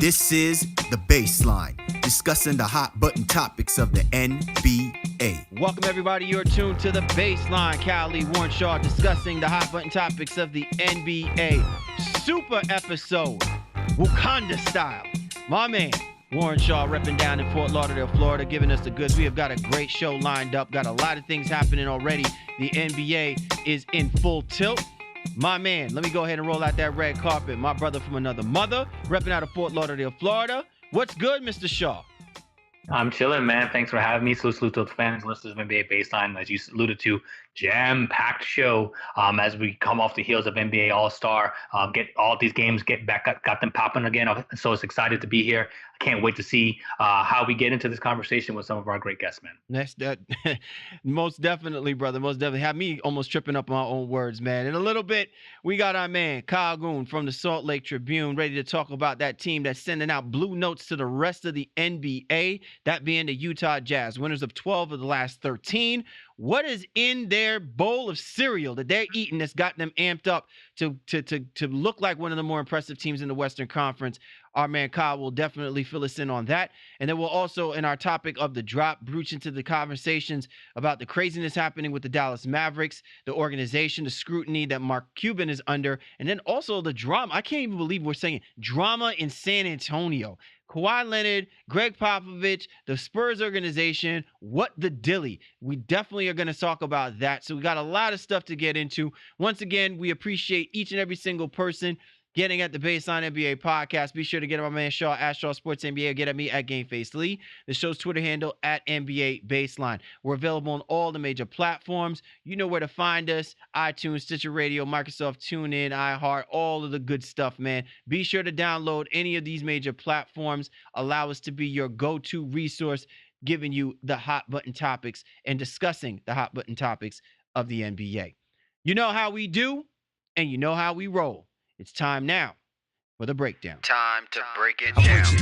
This is The Baseline, discussing the hot button topics of the NBA. Welcome, everybody. You're tuned to The Baseline. Kawhi Leonard discussing the hot button topics of the NBA. Super episode, Wakanda style. My man, Warren Shaw, repping down in Fort Lauderdale, Florida, giving us the goods. We have got a great show lined up. Got a lot of things happening already. The NBA is in full tilt. My man, let me go ahead and roll out that red carpet. My brother from another mother, repping out of Fort Lauderdale, Florida. What's good, Mr. Shaw? I'm chilling, man. Thanks for having me. Salute to the fans, listeners of NBA Baseline. As you alluded to, jam-packed show as we come off the heels of NBA All-Star. Get all these games, got them popping again. I'm so excited to be here. I can't wait to see how we get into this conversation with some of our great guests, man. That most definitely, brother. Most definitely. Have me almost tripping up on my own words, man. In a little bit, we got our man, Kyle Goon from the Salt Lake Tribune, ready to talk about that team that's sending out blue notes to the rest of the NBA, that being the Utah Jazz, winners of 12 of the last 13. What is in their bowl of cereal that they're eating that's got them amped up to look like one of the more impressive teams in the Western Conference? Our man Kyle will definitely fill us in on that. And then we'll also, in our topic of the drop, broach into the conversations about the craziness happening with the Dallas Mavericks, the organization, the scrutiny that Mark Cuban is under, and then also the drama. I can't even believe we're saying drama in San Antonio. Kawhi Leonard, Greg Popovich, the Spurs organization, what the dilly. We definitely are going to talk about that. So we got a lot of stuff to get into. Once again, we appreciate each and every single person getting at the Baseline NBA podcast. Be sure to get at my man Shaw at Shaw Sports NBA, or get at me at GameFace Lee. The show's Twitter handle at NBA Baseline. We're available on all the major platforms. You know where to find us: iTunes, Stitcher Radio, Microsoft TuneIn, iHeart, all of the good stuff, man. Be sure to download any of these major platforms. Allow us to be your go-to resource, giving you the hot button topics and discussing the hot button topics of the NBA. You know how we do, and you know how we roll. It's time now for the breakdown. Time to break it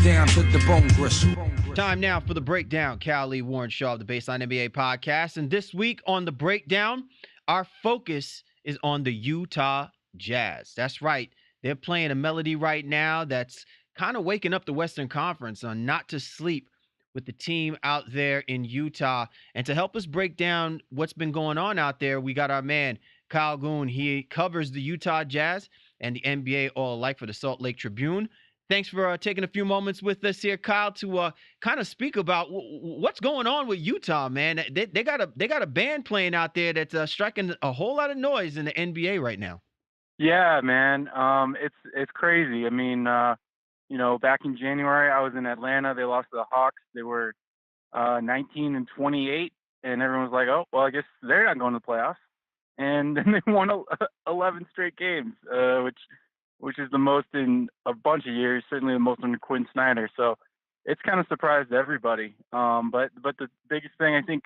down. To the bone gristle. Time now for the breakdown. Kawhi Warren Shaw of the Baseline NBA podcast. And this week on the breakdown, our focus is on the Utah Jazz. That's right. They're playing a melody right now that's kind of waking up the Western Conference on not to sleep with the team out there in Utah. And to help us break down what's been going on out there, we got our man, Kyle Goon. He covers the Utah Jazz and the NBA all alike for the Salt Lake Tribune. Thanks for taking a few moments with us here, Kyle, to kind of speak about what's going on with Utah, man. They got a band playing out there that's striking a whole lot of noise in the NBA right now. Yeah, man. It's crazy. I mean, back in January, I was in Atlanta. They lost to the Hawks. They were 19-28, and everyone was like, "Oh, well, I guess they're not going to the playoffs." And then they won 11 straight games, which is the most in a bunch of years, certainly the most under Quinn Snyder. So it's kind of surprised everybody. But the biggest thing I think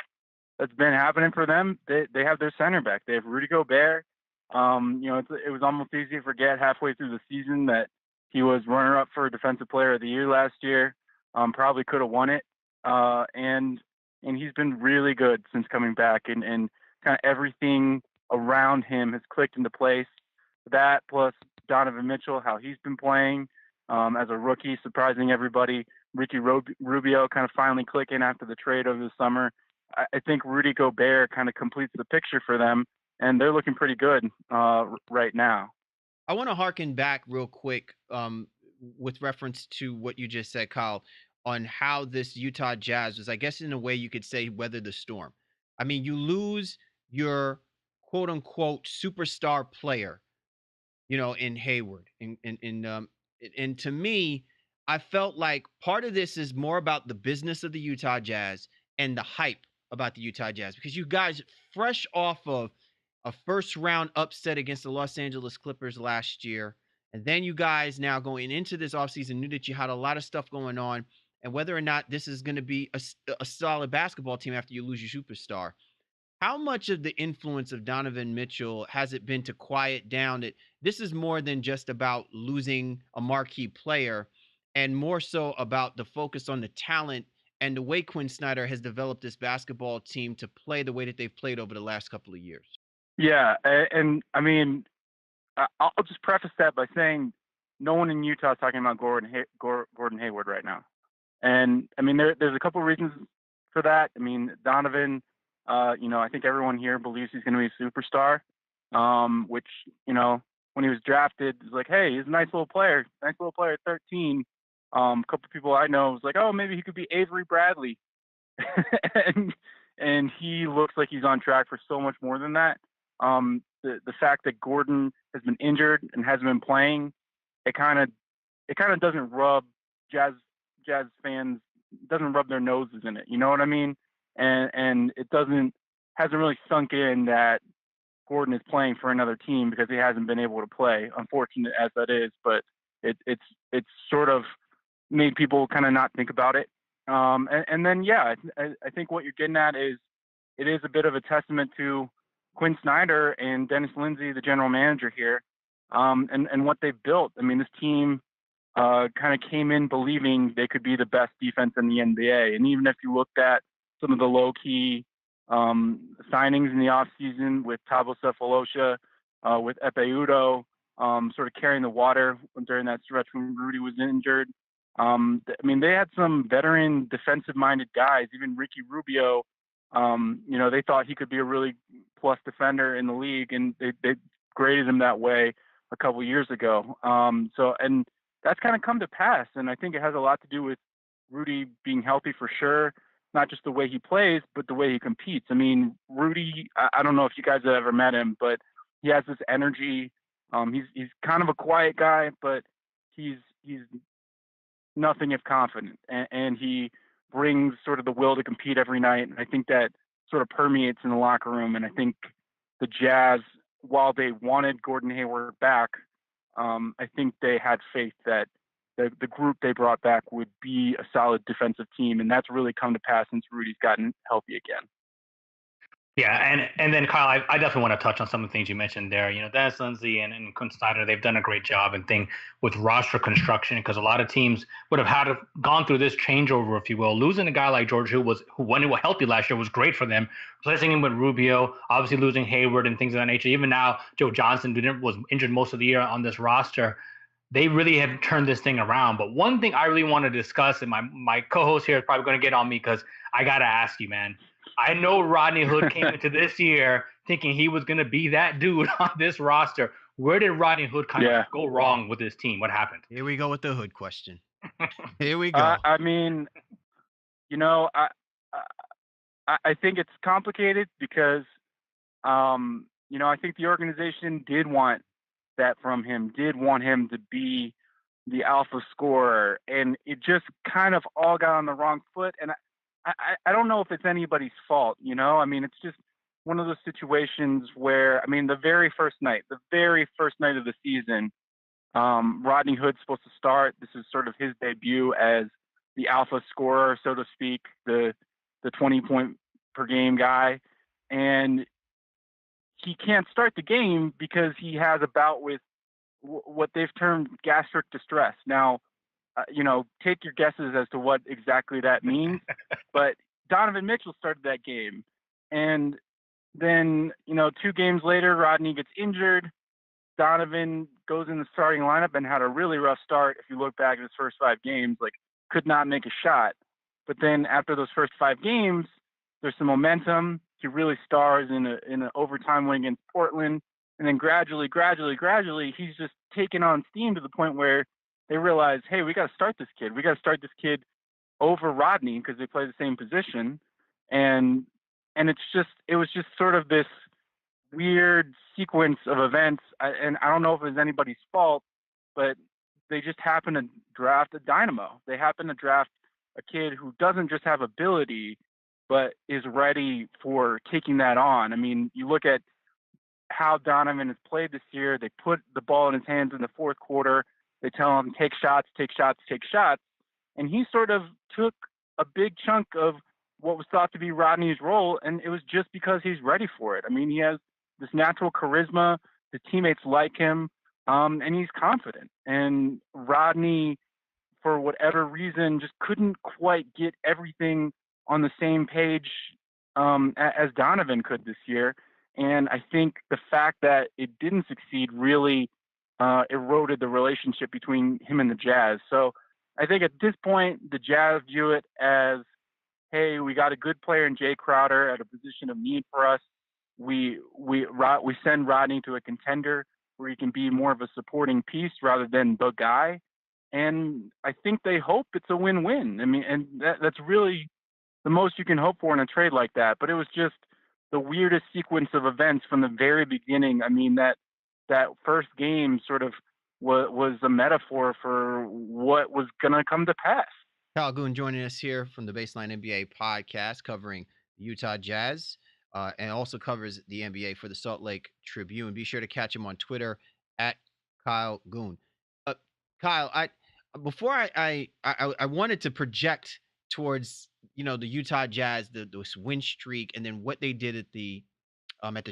that's been happening for them, they have their center back. They have Rudy Gobert. It was almost easy to forget halfway through the season that he was runner-up for Defensive Player of the Year last year. Probably could have won it. And he's been really good since coming back, and kind of everything around him has clicked into place. That plus Donovan Mitchell, how he's been playing as a rookie, surprising everybody. Ricky Rubio kind of finally clicking after the trade over the summer. I think Rudy Gobert kind of completes the picture for them, and they're looking pretty good right now. I want to harken back real quick with reference to what you just said, Kyle, on how this Utah Jazz was, I guess in a way you could say, weather the storm. I mean, you lose your quote unquote superstar player, in Hayward. And to me, I felt like part of this is more about the business of the Utah Jazz and the hype about the Utah Jazz, because you guys fresh off of a first round upset against the Los Angeles Clippers last year. And then you guys now going into this offseason knew that you had a lot of stuff going on, and whether or not this is going to be a solid basketball team after you lose your superstar. How much of the influence of Donovan Mitchell has it been to quiet down that this is more than just about losing a marquee player, and more so about the focus on the talent and the way Quinn Snyder has developed this basketball team to play the way that they've played over the last couple of years? Yeah, and I mean, I'll just preface that by saying no one in Utah is talking about Gordon Hayward right now. And I mean, there's a couple of reasons for that. I mean, Donovan, I think everyone here believes he's going to be a superstar, which, when he was drafted, it's like, hey, he's a nice little player at 13. A couple of people I know was like, oh, maybe he could be Avery Bradley. and he looks like he's on track for so much more than that. The fact that Gordon has been injured and hasn't been playing, it kind of doesn't rub Jazz fans, doesn't rub their noses in it. You know what I mean? And it hasn't really sunk in that Gordon is playing for another team because he hasn't been able to play, unfortunate as that is, but it's sort of made people kind of not think about it. And then, yeah, I think what you're getting at is it is a bit of a testament to Quinn Snyder and Dennis Lindsey, the general manager here, and what they've built. I mean, this team kind of came in believing they could be the best defense in the NBA. And even if you looked at some of the low-key signings in the offseason with Thabo Sefolosha, with Epe Udoh, sort of carrying the water during that stretch when Rudy was injured. I mean, they had some veteran defensive-minded guys, even Ricky Rubio. They thought he could be a really plus defender in the league, and they graded him that way a couple years ago. And that's kind of come to pass, and I think it has a lot to do with Rudy being healthy for sure, not just the way he plays, but the way he competes. I mean, Rudy, I don't know if you guys have ever met him, but he has this energy. He's kind of a quiet guy, but he's nothing if confident, and he brings sort of the will to compete every night. And I think that sort of permeates in the locker room. And I think the Jazz, while they wanted Gordon Hayward back, I think they had faith that the group they brought back would be a solid defensive team. And that's really come to pass since Rudy's gotten healthy again. Yeah, and then Kyle, I definitely want to touch on some of the things you mentioned there. Dennis Lindsey and Quinn Snyder, they've done a great job and thing with roster construction, because a lot of teams would have gone through this changeover, if you will. Losing a guy like George Hill, who when he was healthy last year, was great for them. Replacing him with Rubio, obviously losing Hayward and things of that nature. Even now, Joe Johnson was injured most of the year on this roster. They really have turned this thing around. But one thing I really want to discuss, and my co-host here is probably going to get on me because I got to ask you, man. I know Rodney Hood came into this year thinking he was going to be that dude on this roster. Where did Rodney Hood kind of go wrong with this team? What happened? Here we go with the Hood question. Here we go. I mean, I think it's complicated because, I think the organization did want that from him, did want him to be the alpha scorer, and it just kind of all got on the wrong foot. And I don't know if it's anybody's fault, I mean, it's just one of those situations where, I mean, the very first night of the season, Rodney Hood's supposed to start. This is sort of his debut as the alpha scorer, so to speak, the 20-point per game guy. And he can't start the game because he has a bout with what they've termed gastric distress. Now, take your guesses as to what exactly that means. But Donovan Mitchell started that game. And then, 2 games later, Rodney gets injured. Donovan goes in the starting lineup and had a really rough start. If you look back at his first 5 games, could not make a shot. But then after those first 5 games, there's some momentum. He really stars in an overtime win against Portland. And then gradually, he's just taken on steam to the point where they realize, hey, we got to start this kid. We got to start this kid over Rodney because they play the same position. And it was just sort of this weird sequence of events. And I don't know if it was anybody's fault, but they just happened to draft a dynamo. They happened to draft a kid who doesn't just have ability, but is ready for taking that on. I mean, you look at how Donovan has played this year. They put the ball in his hands in the fourth quarter. They tell him, take shots. And he sort of took a big chunk of what was thought to be Rodney's role, and it was just because he's ready for it. I mean, he has this natural charisma. The teammates like him, and he's confident. And Rodney, for whatever reason, just couldn't quite get everything on the same page as Donovan could this year. And I think the fact that it didn't succeed really eroded the relationship between him and the Jazz. So I think at this point, the Jazz view it as, hey, we got a good player in Jay Crowder at a position of need for us. We send Rodney to a contender where he can be more of a supporting piece rather than the guy. And I think they hope it's a win-win. I mean, and that's really the most you can hope for in a trade like that. But it was just the weirdest sequence of events from the very beginning. I mean, that first game sort of was a metaphor for what was going to come to pass. Kyle Goon joining us here from the Baseline NBA podcast, covering the Utah Jazz, and also covers the NBA for the Salt Lake Tribune. Be sure to catch him on Twitter at Kyle Goon. Kyle, before I wanted to project towards the Utah Jazz, the win streak, and then what they did at the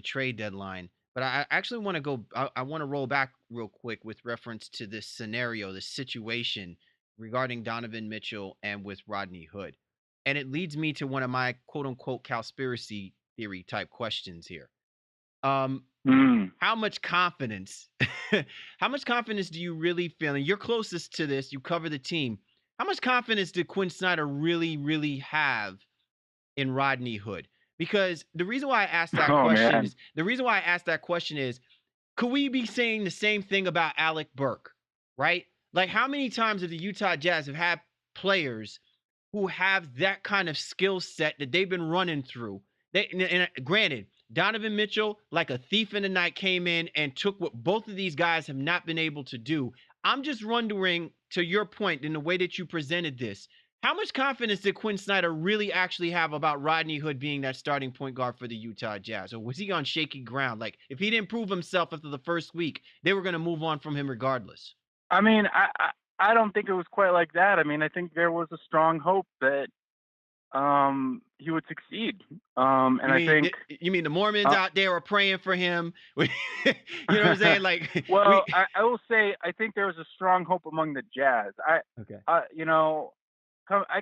trade deadline. But I actually want to go. I want to roll back real quick with reference to this scenario, this situation regarding Donovan Mitchell and with Rodney Hood, and it leads me to one of my quote unquote conspiracy theory type questions here. How much confidence? How much confidence do you really feel? And you're closest to this. You cover the team. How much confidence did Quinn Snyder really, really have in Rodney Hood? Because the reason why I asked that question is, could we be saying the same thing about Alec Burke, right? Like, how many times have the Utah Jazz have had players who have that kind of skill set that they've been running through? And granted, Donovan Mitchell, like a thief in the night, came in and took what both of these guys have not been able to do. I'm just wondering, to your point, in the way that you presented this, how much confidence did Quinn Snyder really actually have about Rodney Hood being that starting point guard for the Utah Jazz? Or was he on shaky ground? Like, if he didn't prove himself after the first week, they were going to move on from him regardless. I mean, I don't think it was quite like that. I mean, I think there was a strong hope that he would succeed. You mean the Mormons out there are praying for him? You know what I'm saying? Like, well, I will say, I think there was a strong hope among the Jazz. I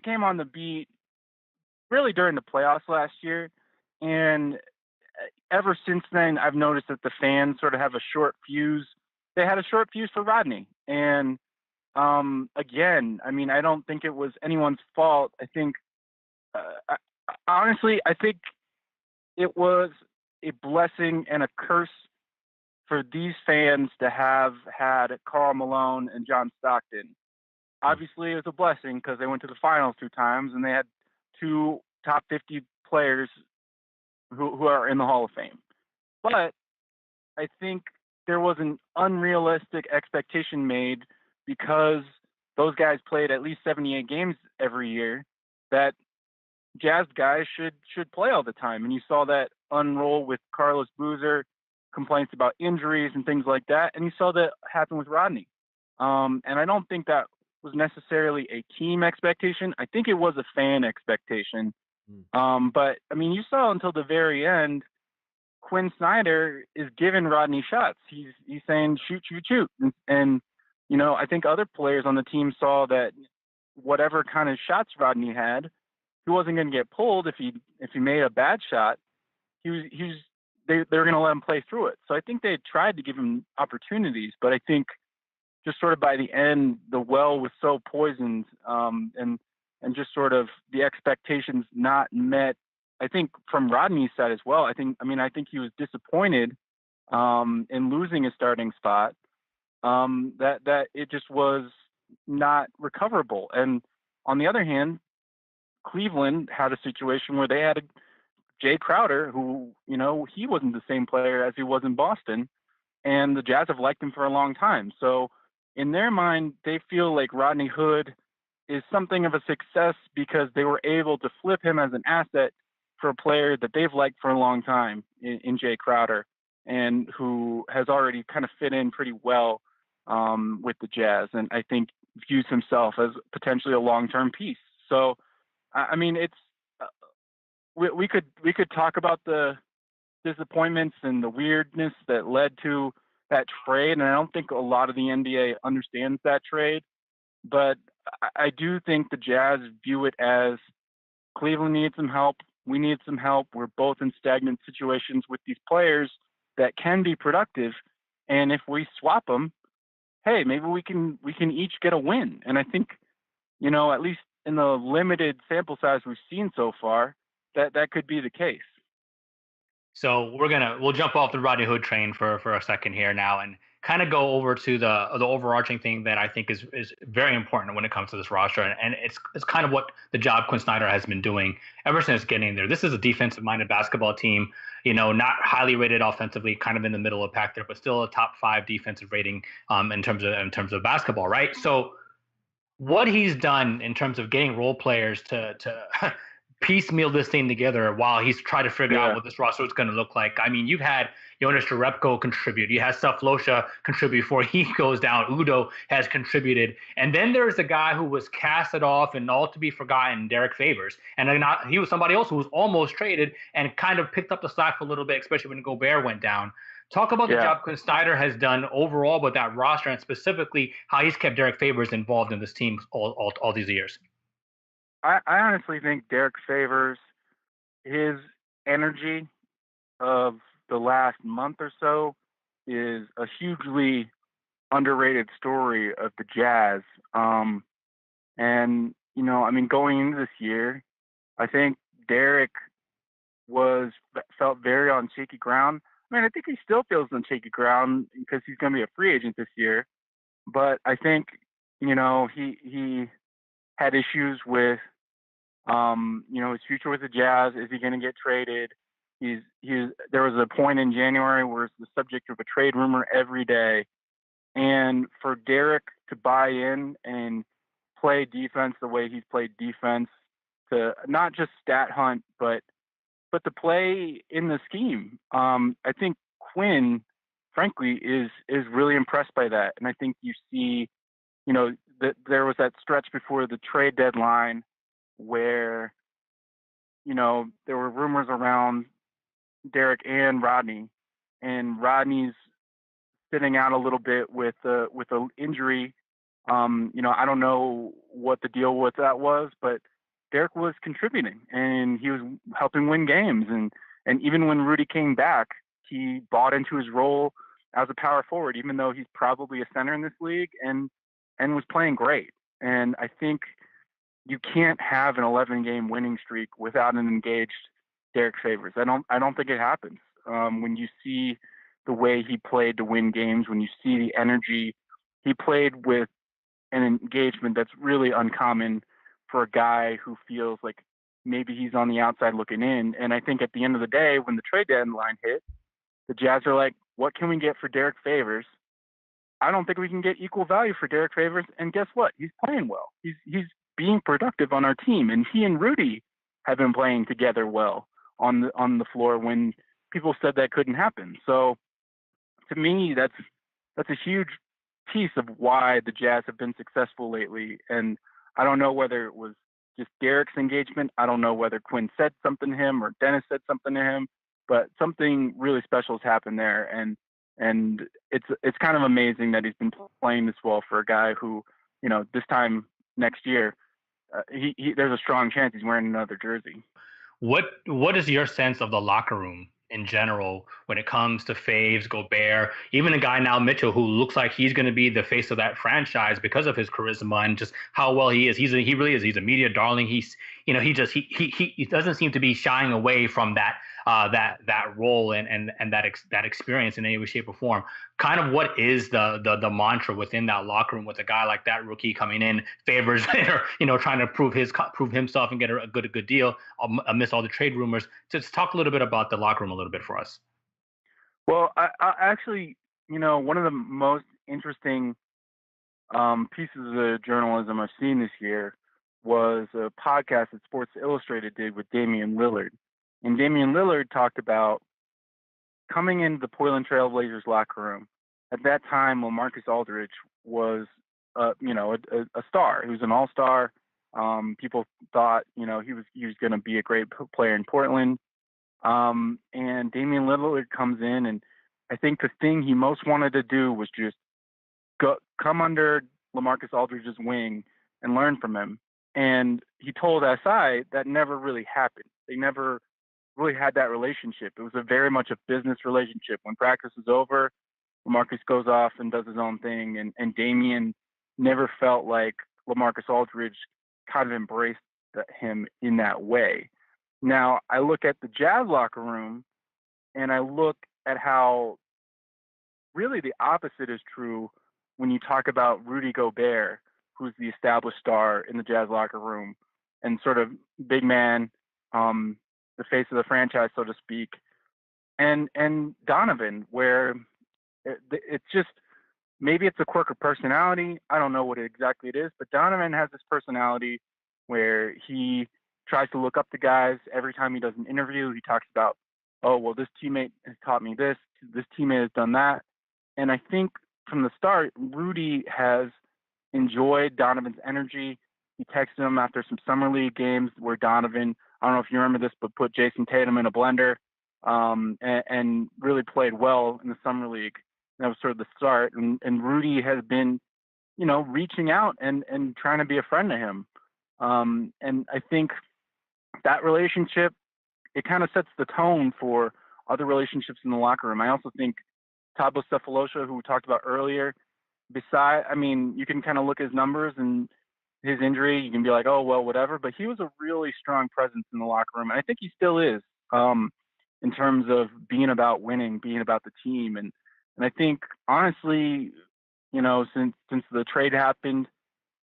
came on the beat really during the playoffs last year, and ever since then, I've noticed that the fans sort of have a short fuse. They had a short fuse for Rodney, and again, I mean, I don't think it was anyone's fault. I think, honestly, I think it was a blessing and a curse for these fans to have had Karl Malone and John Stockton. Obviously, it was a blessing because they went to the finals 2 times and they had 2 top 50 players who are in the Hall of Fame. But I think there was an unrealistic expectation made because those guys played at least 78 games every year that Jazz guys should play all the time. And you saw that unroll with Carlos Boozer, complaints about injuries and things like that. And you saw that happen with Rodney. And I don't think that was necessarily a team expectation. I think it was a fan expectation. But I mean, you saw until the very end, Quinn Snyder is giving Rodney shots. He's saying shoot. And I think other players on the team saw that whatever kind of shots Rodney had, he wasn't going to get pulled if he made a bad shot. They were going to let him play through it. So I think they tried to give him opportunities, but I think just sort of by the end, the well was so poisoned, and just sort of the expectations not met. I think from Rodney's side as well. I think he was disappointed in losing his starting spot. That it just was not recoverable. And on the other hand, Cleveland had a situation where they had Jay Crowder, who he wasn't the same player as he was in Boston, and the Jazz have liked him for a long time. So in their mind, they feel like Rodney Hood is something of a success because they were able to flip him as an asset for a player that they've liked for a long time in Jay Crowder, and who has already kind of fit in pretty well with the Jazz, and I think views himself as potentially a long-term piece. So, I mean, it's we could talk about the disappointments and the weirdness that led to that trade, and I don't think a lot of the NBA understands that trade, but I do think the Jazz view it as Cleveland needs some help. We need some help. We're both in stagnant situations with these players that can be productive, and if we swap them, hey, maybe we can each get a win. And I think, at least in the limited sample size we've seen so far, that could be the case. So we'll jump off the Rodney Hood train for a second here now and kind of go over to the overarching thing that I think is very important when it comes to this roster, and it's kind of what the job Quinn Snyder has been doing ever since getting there. This is a defensive minded basketball team, not highly rated offensively, kind of in the middle of the pack there, but still a top 5 defensive rating in terms of basketball, right? So what he's done in terms of getting role players to piecemeal this thing together while he's trying to figure out what this roster is going to look like. I mean, you've had Jonas Jerebko contribute. You had Saflosha contribute before he goes down. Udo has contributed. And then there's a guy who was casted off and all to be forgotten, Derek Favors. And he was somebody else who was almost traded and kind of picked up the slack for a little bit, especially when Gobert went down. Talk about the job Quinn Snyder has done overall with that roster and specifically how he's kept Derek Favors involved in this team all these years. I honestly think Derek Favors, his energy of the last month or so is a hugely underrated story of the Jazz. And, going into this year, I think Derek felt very on shaky ground. I mean, I think he still feels on shaky ground because he's going to be a free agent this year. But I think, he had issues with, his future with the Jazz. Is he going to get traded? There was a point in January where it's the subject of a trade rumor every day. And for Derek to buy in and play defense the way he's played defense, to not just stat hunt, but to play in the scheme. I think Quinn, frankly, is really impressed by that. And I think you see, that there was that stretch before the trade deadline where, there were rumors around Derek and Rodney, and Rodney's sitting out a little bit with a injury. I don't know what the deal with that was, but Derek was contributing and he was helping win games. And even when Rudy came back, he bought into his role as a power forward, even though he's probably a center in this league, and was playing great. And I think you can't have an 11-game winning streak without an engaged Derek Favors. I don't think it happens. When you see the way he played to win games, when you see the energy, he played with an engagement that's really uncommon for a guy who feels like maybe he's on the outside looking in. And I think at the end of the day, when the trade deadline hit, the Jazz are like, what can we get for Derek Favors? I don't think we can get equal value for Derek Favors. And guess what? He's playing well. He's being productive on our team. And he and Rudy have been playing together well on the floor when people said that couldn't happen. So to me, that's a huge piece of why the Jazz have been successful lately. And I don't know whether it was just Derek's engagement. I don't know whether Quinn said something to him or Dennis said something to him, but something really special has happened there. And it's kind of amazing that he's been playing this well for a guy who, this time next year, there's a strong chance he's wearing another jersey. What is your sense of the locker room in general when it comes to Faves, Gobert, even a guy now Mitchell who looks like he's going to be the face of that franchise because of his charisma and just how well he is. He really is. He's a media darling. He doesn't seem to be shying away from that role and that experience in any way, shape, or form. Kind of what is the mantra within that locker room with a guy like that rookie coming in, Favors, trying to prove himself and get a good deal amidst all the trade rumors. Just talk a little bit about the locker room a little bit for us. Well, I actually, one of the most interesting pieces of journalism I've seen this year was a podcast that Sports Illustrated did with Damian Lillard. And Damian Lillard talked about coming into the Portland Trail Blazers locker room. At that time, LaMarcus Aldridge was, a star. He was an all-star. People thought, he was going to be a great player in Portland. And Damian Lillard comes in, and I think the thing he most wanted to do was just come under LaMarcus Aldridge's wing and learn from him. And he told SI that never really happened. They never really had that relationship. It was very much a business relationship. When practice was over, LaMarcus goes off and does his own thing, and Damian never felt like LaMarcus Aldridge kind of embraced him in that way. Now, I look at the Jazz locker room, and I look at how really the opposite is true when you talk about Rudy Gobert, who's the established star in the Jazz locker room and sort of big man, the face of the franchise, so to speak, and Donovan, where it's just maybe it's a quirk of personality. I don't know what exactly it is, but Donovan has this personality where he tries to look up to guys every time he does an interview. He talks about, oh, well, this teammate has taught me this teammate has done that. And I think from the start, Rudy has enjoyed Donovan's energy. He texted him after some summer league games where Donovan, I don't know if you remember this, but put Jason Tatum in a blender and really played well in the summer league. That was sort of the start. And Rudy has been, reaching out and trying to be a friend to him. And I think that relationship, it kind of sets the tone for other relationships in the locker room. I also think Thabo Sefolosha, who we talked about earlier, you can kind of look at his numbers and his injury. You can be like, oh, well, whatever. But he was a really strong presence in the locker room. And I think he still is in terms of being about winning, being about the team. And I think, honestly, since the trade happened,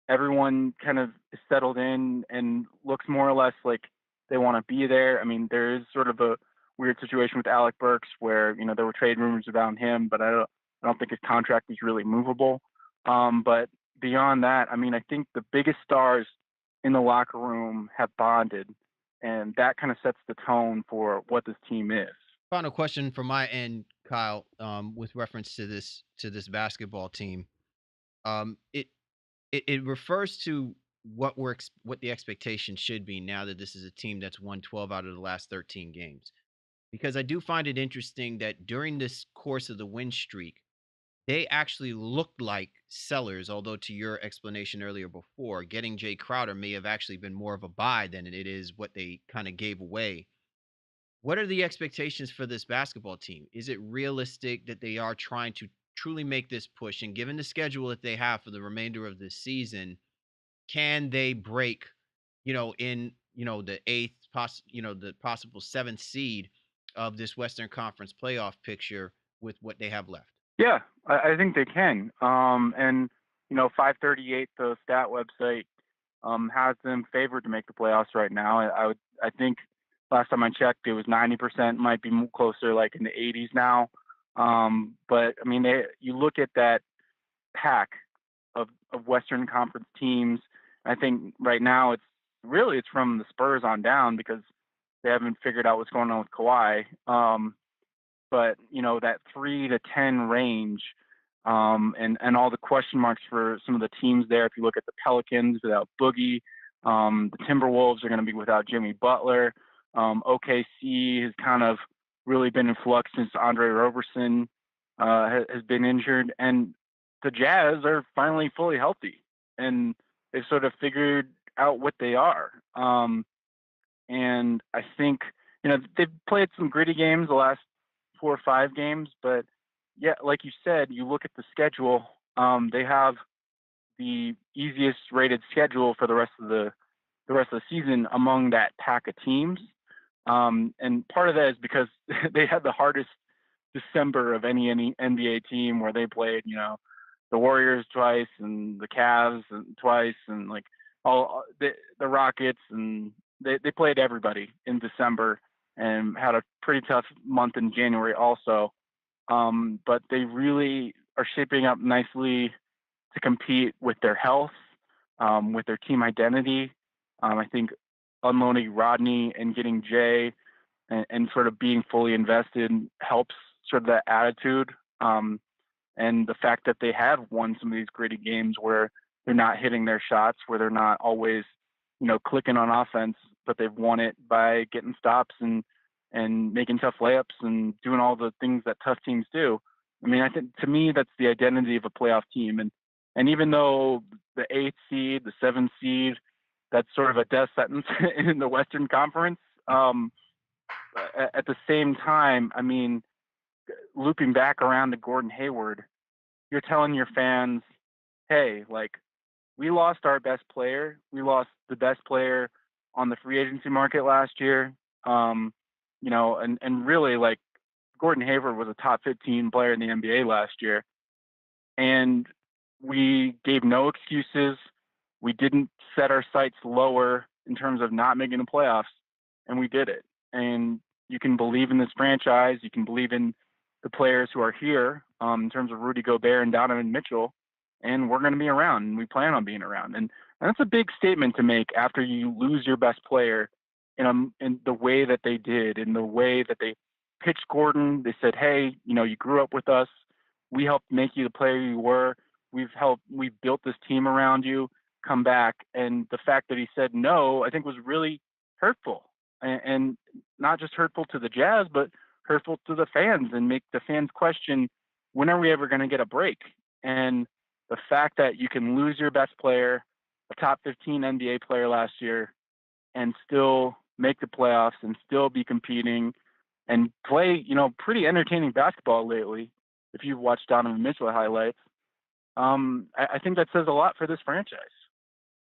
everyone kind of settled in and looks more or less like they want to be there. I mean, there is sort of a weird situation with Alec Burks where, there were trade rumors around him, but I don't think his contract is really movable. But beyond that, I mean, I think the biggest stars in the locker room have bonded, and that kind of sets the tone for what this team is. Final question from my end, Kyle, with reference to this basketball team. It refers to what the expectation should be now that this is a team that's won 12 out of the last 13 games. Because I do find it interesting that during this course of the win streak, they actually looked like sellers, although to your explanation earlier before, getting Jay Crowder may have actually been more of a buy than it is what they kind of gave away. What are the expectations for this basketball team? Is it realistic that they are trying to truly make this push? And given the schedule that they have for the remainder of this season, can they break, in, the eighth, the possible seventh seed of this Western Conference playoff picture with what they have left? Yeah, I think they can. And 538, the stat website, has them favored to make the playoffs right now. I think last time I checked, it was 90%, might be closer like in the 80s now. But I mean, you look at that pack of Western Conference teams. I think right now it's from the Spurs on down because they haven't figured out what's going on with Kawhi. But that 3 to 10 range, and all the question marks for some of the teams there. If you look at the Pelicans without Boogie, the Timberwolves are going to be without Jimmy Butler. OKC has kind of really been in flux since Andre Roberson has been injured, and the Jazz are finally fully healthy, and they've sort of figured out what they are. And I think they've played some gritty games the last 4 or 5 games, but yeah, like you said, you look at the schedule. They have the easiest rated schedule for the rest of the season among that pack of teams. And part of that is because they had the hardest December of any NBA team, where they played, the Warriors twice and the Cavs twice, and like all the Rockets, and they played everybody in December and had a pretty tough month in January also. But they really are shaping up nicely to compete with their health, with their team identity. I think unloading Rodney and getting Jay and sort of being fully invested helps sort of that attitude. And the fact that they have won some of these gritty games where they're not hitting their shots, where they're not always, clicking on offense, but they've won it by getting stops and making tough layups and doing all the things that tough teams do. I mean, I think to me, that's the identity of a playoff team. And even though the 8th seed, the 7th seed, that's sort of a death sentence in the Western Conference, at the same time, I mean, looping back around to Gordon Hayward, you're telling your fans, hey, like, we lost our best player. We lost the best player on the free agency market last year. And really, like, Gordon Hayward was a top 15 player in the NBA last year. And we gave no excuses. We didn't set our sights lower in terms of not making the playoffs, and we did it. And you can believe in this franchise. You can believe in the players who are here in terms of Rudy Gobert and Donovan Mitchell, and we're going to be around, and we plan on being around. And that's a big statement to make after you lose your best player in the way that they did, in the way that they pitched Gordon. They said, hey, you grew up with us. We helped make you the player you were. We've built this team around you. Come back. And the fact that he said no, I think was really hurtful, and not just hurtful to the Jazz, but hurtful to the fans, and make the fans question, when are we ever going to get a break? And the fact that you can lose your best player, a top 15 NBA player last year, and still make the playoffs and still be competing and play, pretty entertaining basketball lately, if you've watched Donovan Mitchell highlights, I think that says a lot for this franchise.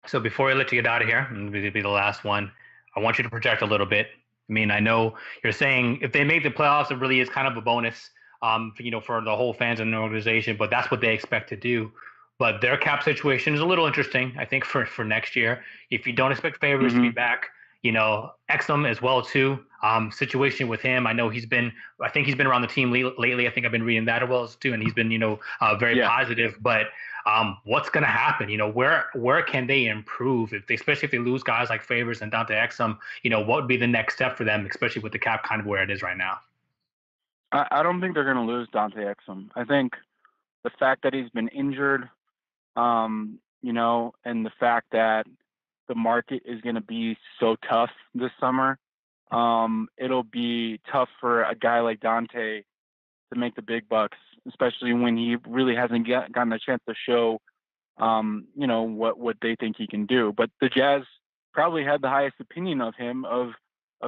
So before I let you get out of here, and this will be the last one, I want you to project a little bit. I mean, I know you're saying if they make the playoffs, it really is kind of a bonus, for the whole fans and the organization, but that's what they expect to do. But their cap situation is a little interesting, I think, for next year. If you don't expect Favors to be back, Exum as well too. Situation with him, I think he's been around the team lately. I think I've been reading that as well too, and he's been very positive. But what's going to happen? Where can they improve especially if they lose guys like Favors and Dante Exum? What would be the next step for them, especially with the cap kind of where it is right now? I don't think they're going to lose Dante Exum. I think the fact that he's been injured, and the fact that the market is going to be so tough this summer, it'll be tough for a guy like Dante to make the big bucks, especially when he really hasn't gotten a chance to show, what they think he can do. But the Jazz probably had the highest opinion of him of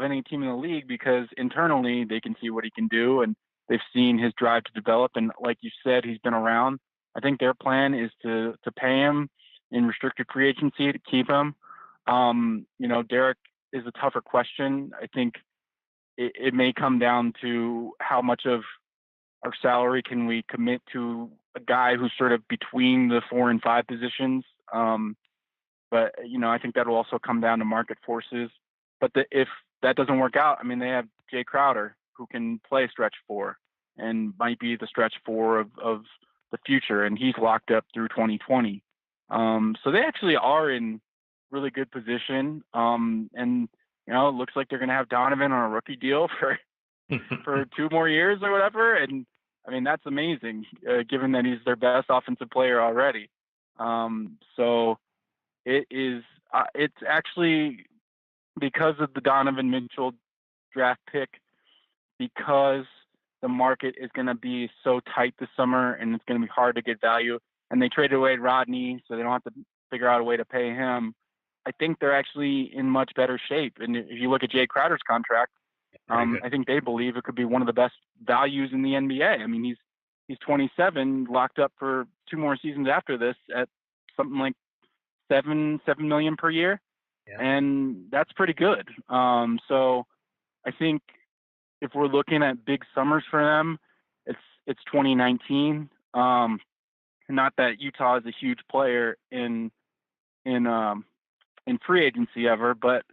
any team in the league, because internally they can see what he can do, and they've seen his drive to develop. And like you said, he's been around. I think their plan is to pay him in restricted free agency to keep him. Derek is a tougher question. I think it may come down to how much of our salary can we commit to a guy who's sort of between the 4 and 5 positions. But I think that'll also come down to market forces. But if that doesn't work out, I mean, they have Jay Crowder, who can play stretch 4 and might be the stretch 4 of the future, and he's locked up through 2020. So they actually are in really good position. And it looks like they're going to have Donovan on a rookie deal for 2 more years or whatever. And I mean, that's amazing, given that he's their best offensive player already. So it's actually because of the Donovan Mitchell draft pick, because the market is going to be so tight this summer and it's going to be hard to get value. And they traded away Rodney, so they don't have to figure out a way to pay him. I think they're actually in much better shape. And if you look at Jay Crowder's contract, I think they believe it could be one of the best values in the NBA. I mean, he's 27, locked up for 2 more seasons after this at something like $7 million per year. Yeah. And that's pretty good. So I think if we're looking at big summers for them, it's 2019. Not that Utah is a huge player in free agency ever, but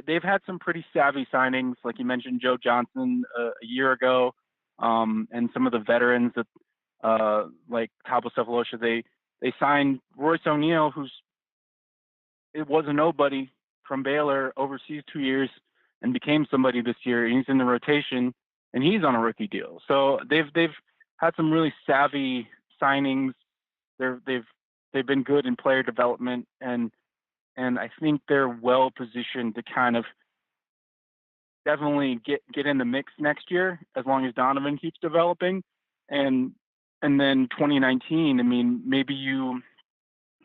they've had some pretty savvy signings, like you mentioned, Joe Johnson a year ago, and some of the veterans that like Thabo Sefolosha. They signed Royce O'Neal, it was a nobody from Baylor overseas 2 years and became somebody this year. He's in the rotation and he's on a rookie deal. So they've had some really savvy signings. They've been good in player development, and I think they're well positioned to kind of definitely get in the mix next year, as long as Donovan keeps developing. And then 2019, I mean, maybe you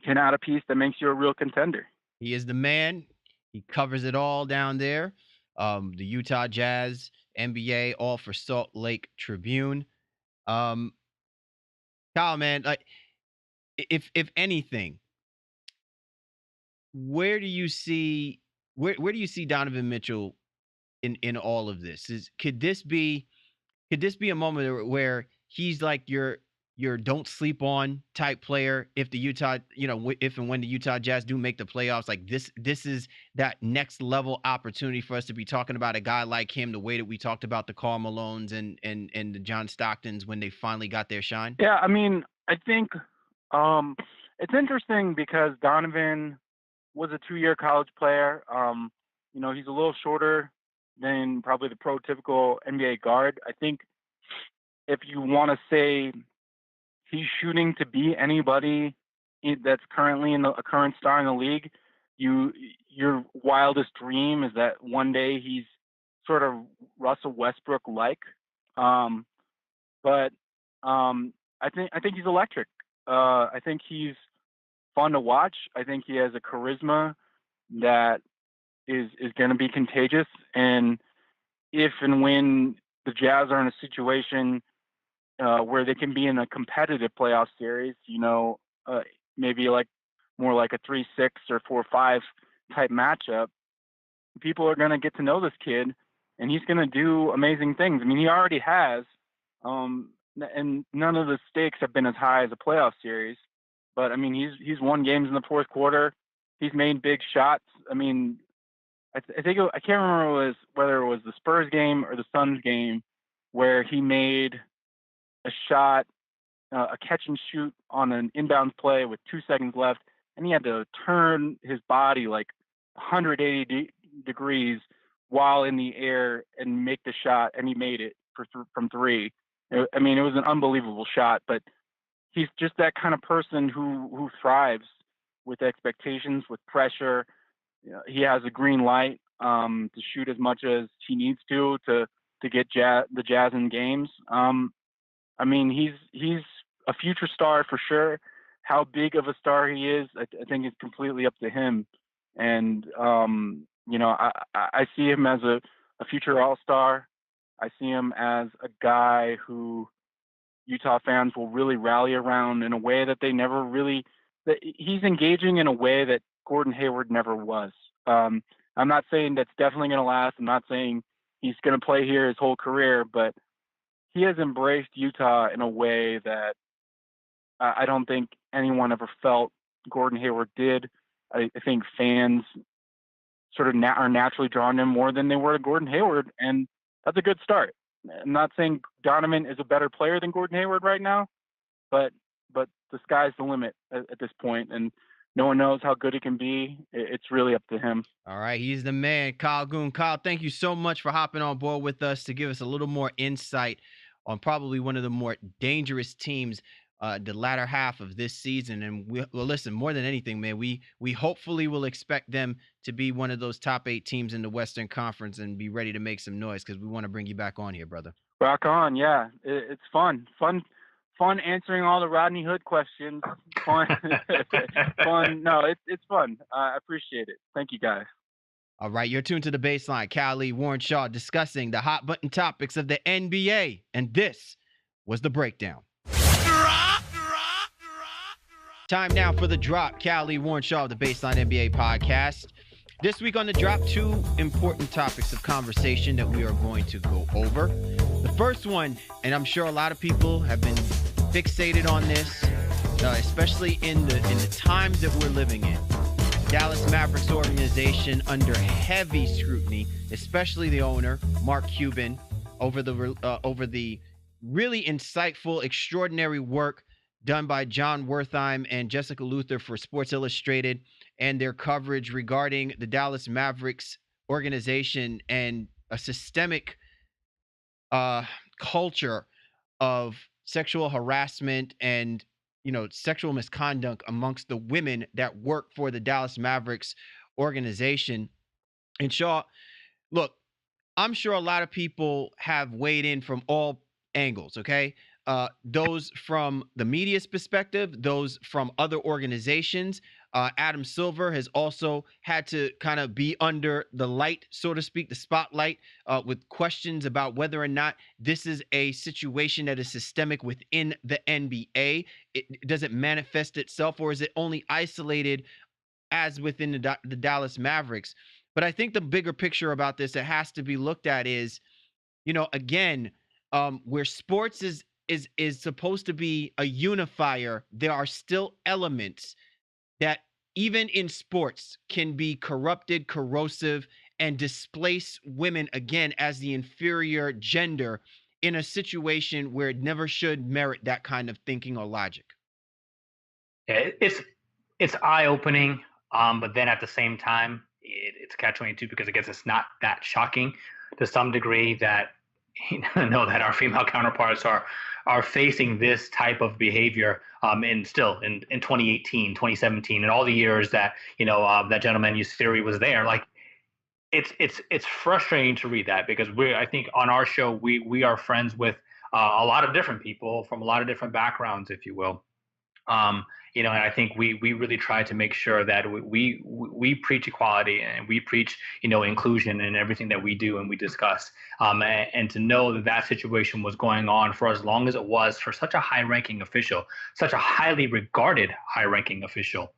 can add a piece that makes you a real contender. He is the man. He covers it all down there. the Utah Jazz, NBA, all for Salt Lake Tribune. Kyle, man, like if anything, where do you see where do you see Donovan Mitchell in all of this? Could this be a moment where he's like your don't sleep on type player if the Utah, if and when the Utah Jazz do make the playoffs, like this is that next level opportunity for us to be talking about a guy like him, the way that we talked about the Karl Malones and the John Stocktons when they finally got their shine? Yeah, I mean, I think it's interesting because Donovan was a 2-year college player. He's a little shorter than probably the prototypical NBA guard. I think if you want to say he's shooting to be anybody that's currently a current star in the league, your wildest dream is that one day he's sort of Russell Westbrook like. But I think he's electric. I think he's fun to watch. I think he has a charisma that is going to be contagious. And if and when the Jazz are in a situation where they can be in a competitive playoff series, maybe like more like a 3-6 or 4-5 type matchup, people are going to get to know this kid, and he's going to do amazing things. I mean, he already has, and none of the stakes have been as high as a playoff series. But I mean, he's won games in the fourth quarter. He's made big shots. I mean, I think I can't remember whether it was the Spurs game or the Suns game where he made a shot, a catch and shoot on an inbounds play with 2 seconds left, and he had to turn his body like 180 degrees while in the air and make the shot, and he made it from 3. I mean, it was an unbelievable shot, but he's just that kind of person who thrives with expectations, with pressure. He has a green light to shoot as much as he needs to get the Jazz in games. I mean, he's a future star for sure. How big of a star he is, I think it's completely up to him. And I see him as a future All-Star. I see him as a guy who Utah fans will really rally around in a way that they never really. That he's engaging in a way that Gordon Hayward never was. I'm not saying that's definitely going to last. I'm not saying he's going to play here his whole career, but he has embraced Utah in a way that I don't think anyone ever felt Gordon Hayward did. I think fans sort of are naturally drawn to him more than they were to Gordon Hayward, and that's a good start. I'm not saying Donovan is a better player than Gordon Hayward right now, but the sky's the limit at this point, and no one knows how good he can be. It's really up to him. All right, he's the man, Kyle Goon. Kyle, thank you so much for hopping on board with us to give us a little more insight on probably one of the more dangerous teams the latter half of this season. And listen, more than anything, man, we hopefully will expect them to be one of those top 8 teams in the Western Conference and be ready to make some noise because we want to bring you back on here, brother. Rock on, yeah. It's fun answering all the Rodney Hood questions. Fun. No, it's fun. I appreciate it. Thank you, guys. All right, you're tuned to The Baseline. Callie, Warren Shaw discussing the hot button topics of the NBA. And this was The Breakdown. Time now for The Drop. Callie, Warren Shaw of the Baseline NBA podcast. This week on The Drop, 2 important topics of conversation that we are going to go over. The first one, and I'm sure a lot of people have been fixated on this, especially in the times that we're living in. Dallas Mavericks organization under heavy scrutiny, especially the owner, Mark Cuban, over the really insightful, extraordinary work done by John Wertheim and Jessica Luther for Sports Illustrated and their coverage regarding the Dallas Mavericks organization and a systemic culture of sexual harassment and sexual misconduct amongst the women that work for the Dallas Mavericks organization. And Shaw, look, I'm sure a lot of people have weighed in from all angles, okay? Those from the media's perspective, those from other organizations, Adam Silver has also had to kind of be under the light, so to speak, the spotlight, with questions about whether or not this is a situation that is systemic within the NBA. Does it manifest itself, or is it only isolated as within the Dallas Mavericks? But I think the bigger picture about this that has to be looked at is, again, where sports is supposed to be a unifier, there are still elements that even in sports can be corrupted, corrosive, and displace women again as the inferior gender in a situation where it never should merit that kind of thinking or logic. Yeah, it's eye opening, but then at the same time, it's catch-22 because I guess it's not that shocking to some degree that know that our female counterparts are facing this type of behavior in 2018, 2017, and all the years that that gentleman Usiri was there. Like it's frustrating to read that because I think on our show we are friends with a lot of different people from a lot of different backgrounds, if you will. And I think we really try to make sure that we preach equality and we preach, inclusion in everything that we do and we discuss. And to know that that situation was going on for as long as it was for such a high-ranking official, such a highly regarded high-ranking official,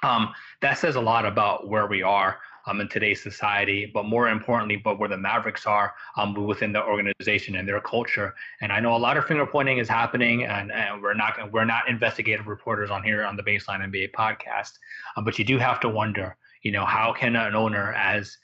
that says a lot about where we are in today's society, but more importantly, where the Mavericks are within the organization and their culture. And I know a lot of finger pointing is happening, and we're not investigative reporters on here on the Baseline NBA podcast, but you do have to wonder, how can an owner as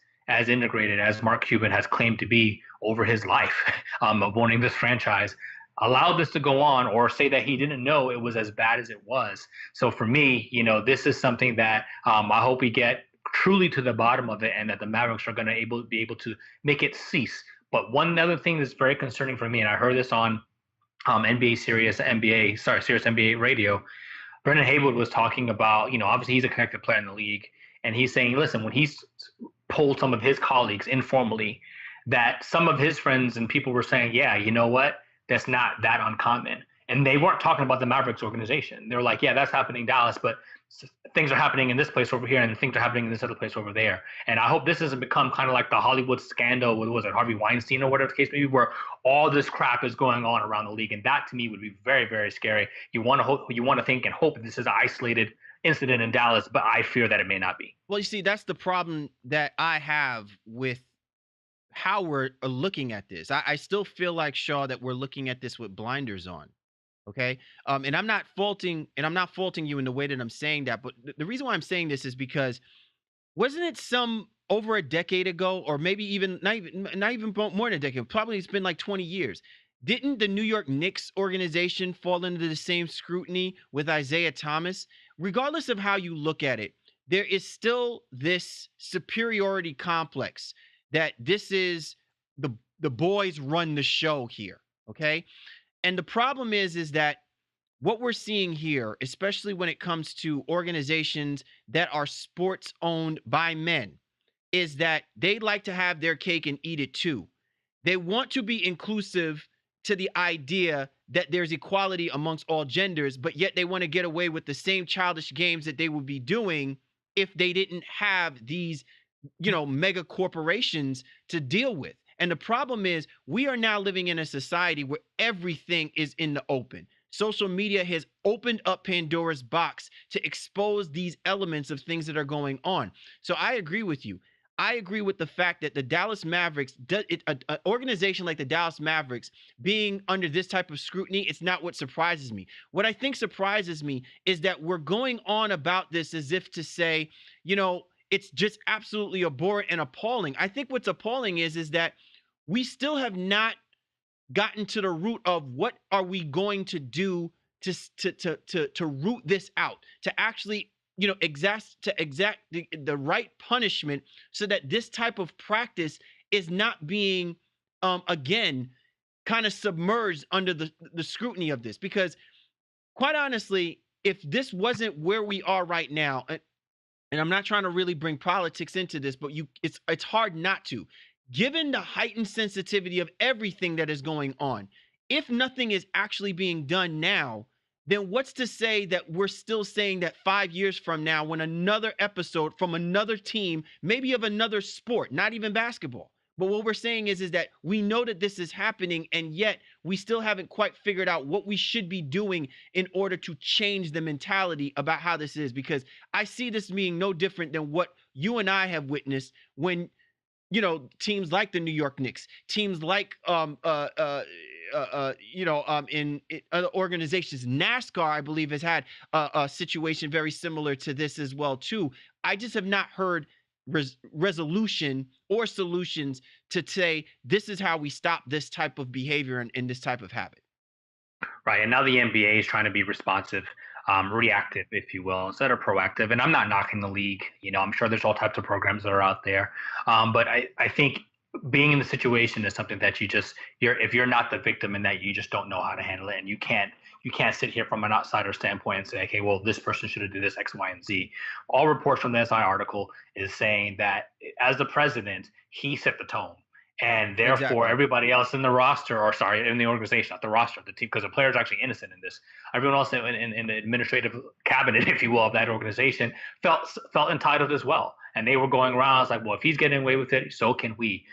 integrated as Mark Cuban has claimed to be over his life of owning this franchise, allow this to go on, or say that he didn't know it was as bad as it was. So for me, this is something that I hope we get truly to the bottom of it, and that the Mavericks are going to be able to make it cease. But one other thing that's very concerning for me, and I heard this on Sirius NBA radio, Brendan Haywood was talking about, obviously he's a connected player in the league, and he's saying, listen, when he's polled some of his colleagues informally, that some of his friends and people were saying, yeah, you know what, that's not that uncommon. And they weren't talking about the Mavericks organization. They were like, yeah, that's happening in Dallas, but things are happening in this place over here and things are happening in this other place over there. And I hope this doesn't become kind of like the Hollywood scandal with, was it Harvey Weinstein or whatever the case may be, where all this crap is going on around the league. And that to me would be very, very scary. You want to think and hope this is an isolated incident in Dallas, but I fear that it may not be. Well, you see, that's the problem that I have with how we're looking at this. I still feel like, Shaw, that we're looking at this with blinders on. Okay. And I'm not faulting you in the way that I'm saying that. But the reason why I'm saying this is because wasn't it over a decade ago, or maybe even not even more than a decade, probably it's been like 20 years. Didn't the New York Knicks organization fall into the same scrutiny with Isaiah Thomas? Regardless of how you look at it, there is still this superiority complex that this is the boys run the show here. Okay. And the problem is that what we're seeing here, especially when it comes to organizations that are sports owned by men, is that they like to have their cake and eat it too. They want to be inclusive to the idea that there's equality amongst all genders, but yet they want to get away with the same childish games that they would be doing if they didn't have these, mega corporations to deal with. And the problem is we are now living in a society where everything is in the open. Social media has opened up Pandora's box to expose these elements of things that are going on. So I agree with you. I agree with the fact that the Dallas Mavericks, an organization like the Dallas Mavericks being under this type of scrutiny, it's not what surprises me. What I think surprises me is that we're going on about this as if to say, it's just absolutely abhorrent and appalling. I think what's appalling is that we still have not gotten to the root of what are we going to do to root this out, to actually exact the right punishment so that this type of practice is not being again kind of submerged under the scrutiny of this. Because quite honestly, if this wasn't where we are right now, and I'm not trying to really bring politics into this, but it's hard not to. Given the heightened sensitivity of everything that is going on, if nothing is actually being done now, then what's to say that we're still saying that 5 years from now, when another episode from another team, maybe of another sport, not even basketball, but what we're saying is that we know that this is happening, and yet we still haven't quite figured out what we should be doing in order to change the mentality about how this is. Because I see this being no different than what you and I have witnessed when, teams like the New York Knicks, teams like in other organizations. NASCAR, I believe, has had a situation very similar to this as well too. I just have not heard resolution or solutions to say this is how we stop this type of behavior and this type of habit. Right. And now the NBA is trying to be responsive, reactive, if you will, instead of proactive. And I'm not knocking the league. I'm sure there's all types of programs that are out there. But I think being in the situation is something that if you're not the victim in that, you just don't know how to handle it. And you can't sit here from an outsider standpoint and say, okay, well, this person should have did this X, Y, and Z. All reports from the SI article is saying that as the president, he set the tone. And therefore, everybody else in the roster, in the organization, not the roster, the team, because the player is actually innocent in this. Everyone else in the administrative cabinet, if you will, of that organization felt entitled as well. And they were going around. I was like, well, if he's getting away with it, so can we.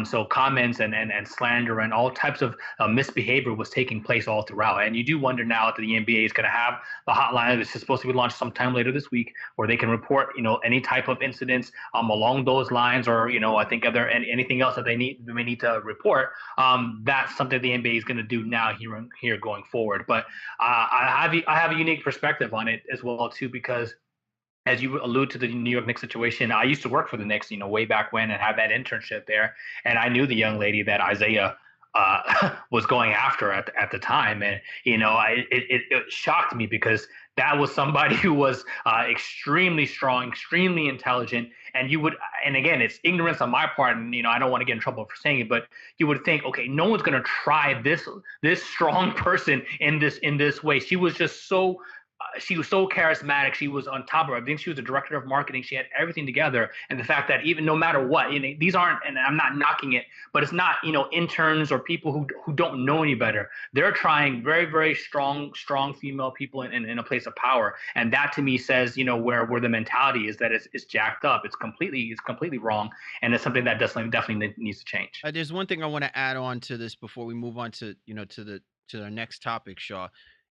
So comments and slander and all types of misbehavior was taking place all throughout. And you do wonder now that the NBA is going to have the hotline that's supposed to be launched sometime later this week, where they can report, any type of incidents along those lines, or I think anything else that they may need to report. That's something the NBA is going to do now here going forward. But I have a unique perspective on it as well too, because as you allude to the New York Knicks situation, I used to work for the Knicks, way back when, and have that internship there. And I knew the young lady that Isaiah was going after at the time. And, it shocked me, because that was somebody who was extremely strong, extremely intelligent. And again, it's ignorance on my part. And, I don't want to get in trouble for saying it, but you would think, okay, no one's going to try this strong person in this way. She was just she was so charismatic. She was on top of it. I think she was the director of marketing. She had everything together. And the fact that even no matter what, these aren't, and I'm not knocking it, but it's not, interns or people who don't know any better. They're trying very, very strong female people in a place of power. And that to me says, where the mentality is that it's jacked up. It's completely wrong. And it's something that definitely needs to change. There's one thing I want to add on to this before we move on to, to our next topic, Shaw.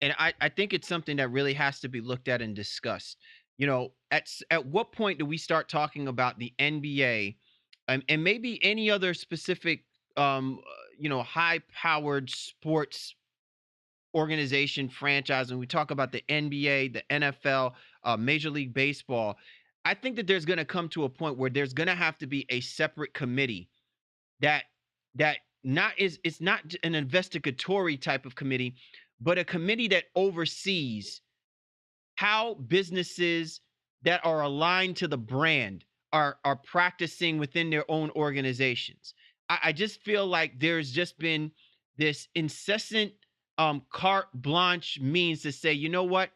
And I think it's something that really has to be looked at and discussed. At what point do we start talking about the NBA and maybe any other specific, high-powered sports organization, franchise, and we talk about the NBA, the NFL, Major League Baseball? I think that there's going to come to a point where there's going to have to be a separate committee it's not an investigatory type of committee, but a committee that oversees how businesses that are aligned to the brand are practicing within their own organizations. I just feel like there's just been this incessant carte blanche means to say, you know what,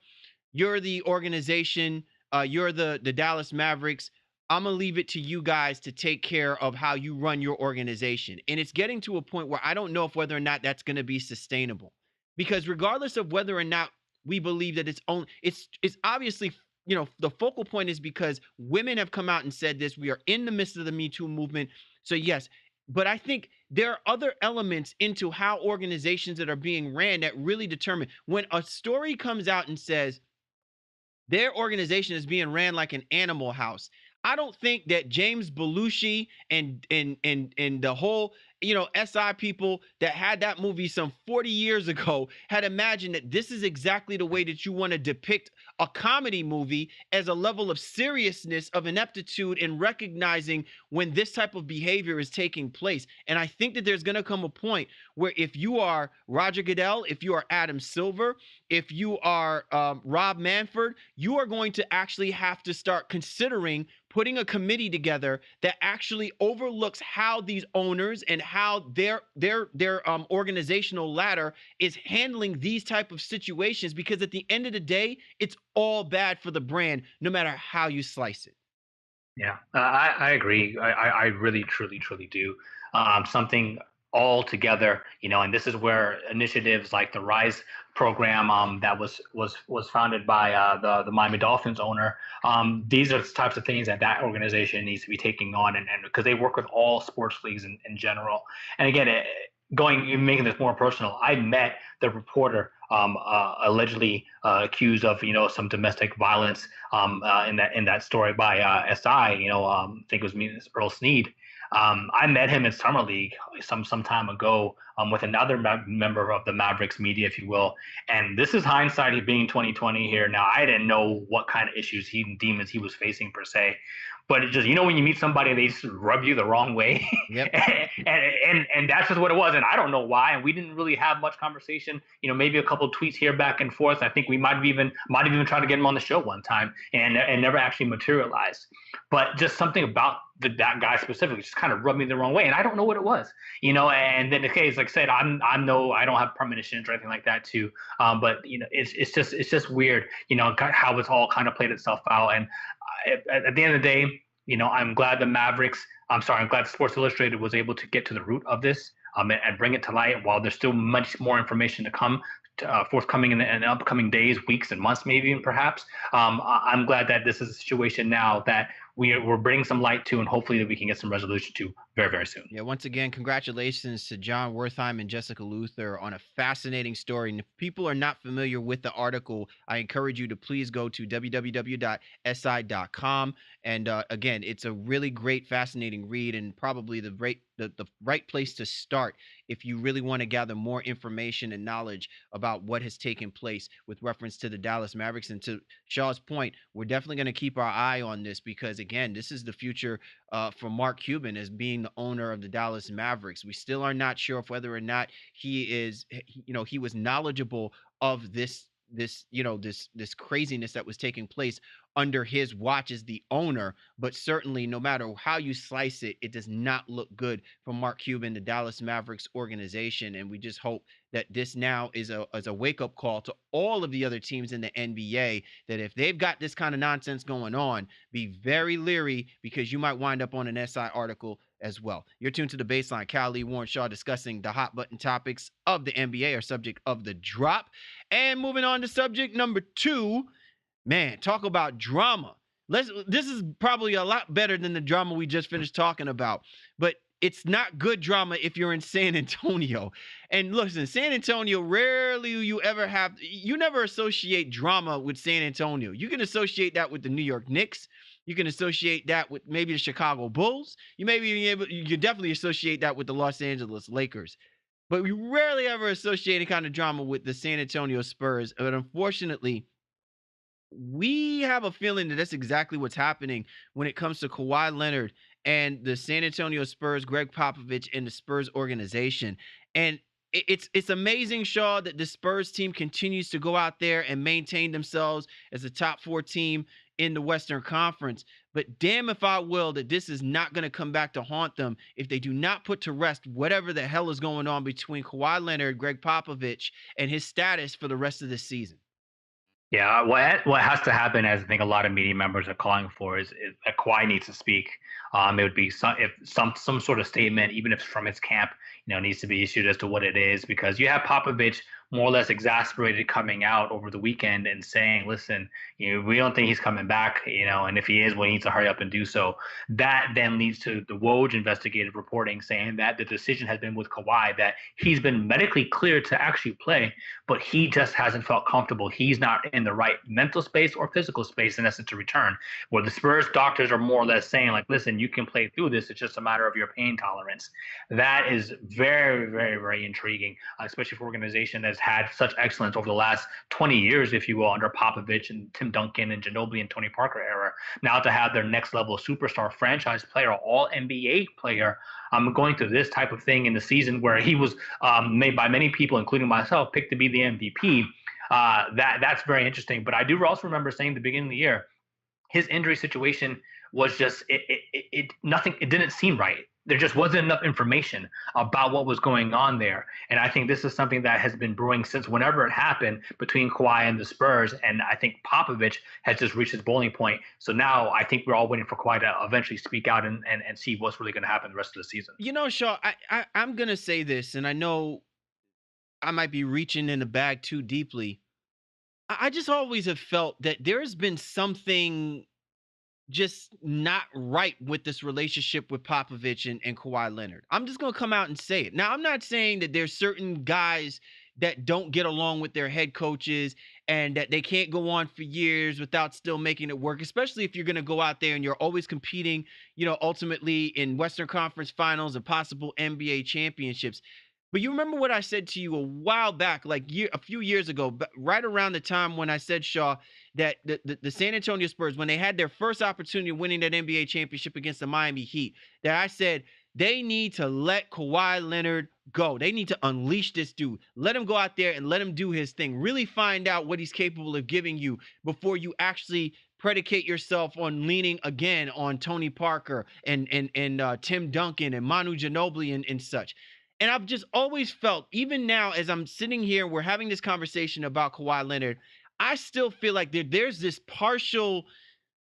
you're the organization, you're the Dallas Mavericks. I'm going to leave it to you guys to take care of how you run your organization. And it's getting to a point where I don't know whether or not that's going to be sustainable. Because regardless of whether or not we believe that it's obviously, the focal point is because women have come out and said this. We are in the midst of the Me Too movement. So yes, but I think there are other elements into how organizations that are being ran that really determine when a story comes out and says their organization is being ran like an animal house. I don't think that James Belushi and the whole, SI people that had that movie some 40 years ago had imagined that this is exactly the way that you want to depict a comedy movie, as a level of seriousness, of ineptitude, in recognizing when this type of behavior is taking place. And I think that there's going to come a point where if you are Roger Goodell, if you are Adam Silver, if you are Rob Manfred, you are going to actually have to start considering putting a committee together that actually overlooks how these owners and how their organizational ladder is handling these type of situations, because at the end of the day, it's all bad for the brand, no matter how you slice it. Yeah, I agree. I really, truly do. Something all together, and this is where initiatives like the Rise program that was founded by the Miami Dolphins owner. These are the types of things that organization needs to be taking on, and because they work with all sports leagues in general. And again, making this more personal, I met the reporter allegedly accused of some domestic violence in that story by SI. I think it was Earl Snead. I met him in summer league some time ago with another member of the Mavericks media, if you will. And this is hindsight being 2020 here. Now, I didn't know what kind of issues demons he was facing per se, but it just, when you meet somebody, they just rub you the wrong way. Yep. and that's just what it was. And I don't know why. And we didn't really have much conversation, maybe a couple of tweets here back and forth. I think we might have even tried to get him on the show one time and never actually materialized. But just something about that guy specifically just kind of rubbed me the wrong way. And I don't know what it was, and then the case, like I said, I don't have premonitions or anything like that too. But it's just weird, how it's all kind of played itself out. And at the end of the day, I'm glad I'm glad Sports Illustrated was able to get to the root of this and bring it to light. While there's still much more information to come, forthcoming in the upcoming days, weeks, and months, maybe even perhaps. I'm glad that this is a situation now that we're bringing some light to, and hopefully that we can get some resolution to very, very soon. Yeah, once again, congratulations to John Wertheim and Jessica Luther on a fascinating story. And if people are not familiar with the article, I encourage you to please go to www.si.com. And again, it's a really great, fascinating read, and probably the right place to start if you really want to gather more information and knowledge about what has taken place with reference to the Dallas Mavericks. And to Shaw's point, we're definitely going to keep our eye on this because, again, this is the future for Mark Cuban as being the owner of the Dallas Mavericks. We still are not sure of whether or not he was knowledgeable of this craziness that was taking place under his watch as the owner. But certainly, no matter how you slice it, it does not look good for Mark Cuban, the Dallas Mavericks organization. And we just hope that this now is a wake-up call to all of the other teams in the NBA, that if they've got this kind of nonsense going on, be very leery, because you might wind up on an SI article as well. You're tuned to The Baseline. Cal Lee, Warren Shaw discussing the hot button topics of the NBA, or subject of the drop. And moving on to subject number 2, man, talk about drama. This is probably a lot better than the drama we just finished talking about, but it's not good drama if you're in San Antonio. And listen, San Antonio, rarely you never associate drama with San Antonio. You can associate that with the New York Knicks. You can associate that with maybe the Chicago Bulls. You can definitely associate that with the Los Angeles Lakers. But we rarely ever associate any kind of drama with the San Antonio Spurs. But unfortunately, we have a feeling that that's exactly what's happening when it comes to Kawhi Leonard and the San Antonio Spurs, Greg Popovich, and the Spurs organization. And it's amazing, Shaw, that the Spurs team continues to go out there and maintain themselves as a top 4 team in the Western Conference. But damn if I will that this is not going to come back to haunt them if they do not put to rest whatever the hell is going on between Kawhi Leonard, Greg Popovich, and his status for the rest of the season. Yeah, what has to happen, as I think a lot of media members are calling for, is that Kawhi needs to speak. It would be some sort of statement, even if it's from his camp, needs to be issued as to what it is, because you have Popovich more or less exasperated coming out over the weekend and saying, listen, we don't think he's coming back, and if he is, we need to hurry up and do so. That then leads to the Woj investigative reporting saying that the decision has been with Kawhi, that he's been medically cleared to actually play, but he just hasn't felt comfortable. He's not in the right mental space or physical space, in essence, to return. Where the Spurs doctors are more or less saying, like, listen, you can play through this. It's just a matter of your pain tolerance. That is very, very, very intriguing, especially for an organization that's had such excellence over the last 20 years, if you will, under Popovich and Tim Duncan and Ginobili and Tony Parker era. Now to have their next level superstar franchise player, all NBA player, going through this type of thing in the season where he was made by many people, including myself, picked to be the MVP. That's very interesting. But I do also remember saying at the beginning of the year, his injury situation was just it didn't seem right. there just wasn't enough information about what was going on there. And I think this is something that has been brewing since whenever it happened between Kawhi and the Spurs. And I think Popovich has just reached his boiling point. So now I think we're all waiting for Kawhi to eventually speak out and see what's really going to happen the rest of the season. Shaw, I'm going to say this, and I know I might be reaching in the bag too deeply. I just always have felt that there has been something just not right with this relationship with Popovich and Kawhi Leonard. I'm just going to come out and say it. Now, I'm not saying that there's certain guys that don't get along with their head coaches and that they can't go on for years without still making it work, especially if you're going to go out there and you're always competing, ultimately in Western Conference Finals and possible NBA championships. But you remember what I said to you a while back, a few years ago, right around the time when I said, Shaw, that the San Antonio Spurs, when they had their first opportunity of winning that NBA championship against the Miami Heat, that I said they need to let Kawhi Leonard go. They need to unleash this dude. Let him go out there and let him do his thing. Really find out what he's capable of giving you before you actually predicate yourself on leaning again on Tony Parker and Tim Duncan and Manu Ginobili and such. And I've just always felt, even now as I'm sitting here, we're having this conversation about Kawhi Leonard, I still feel like there's this partial,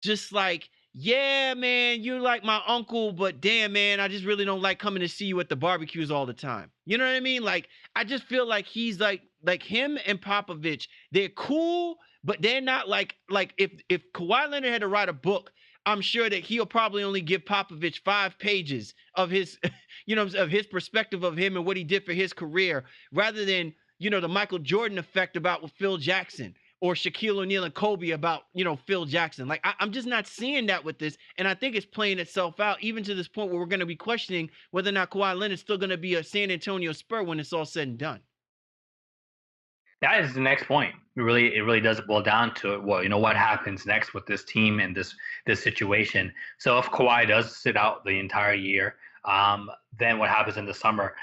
just like, yeah, man, you're like my uncle, but damn, man, I just really don't like coming to see you at the barbecues all the time. You know what I mean? Like, I just feel like he's like him and Popovich, they're cool, but they're not like if Kawhi Leonard had to write a book, I'm sure that he'll probably only give Popovich 5 pages of his, of his perspective of him and what he did for his career, rather than, the Michael Jordan effect about with Phil Jackson or Shaquille O'Neal and Kobe about, Phil Jackson. Like, I'm just not seeing that with this. And I think it's playing itself out, even to this point where we're going to be questioning whether or not Kawhi Leonard's still going to be a San Antonio Spur when it's all said and done. That is the next point. It really does boil down to it. Well, what happens next with this team and this situation. So if Kawhi does sit out the entire year, then what happens in the summer?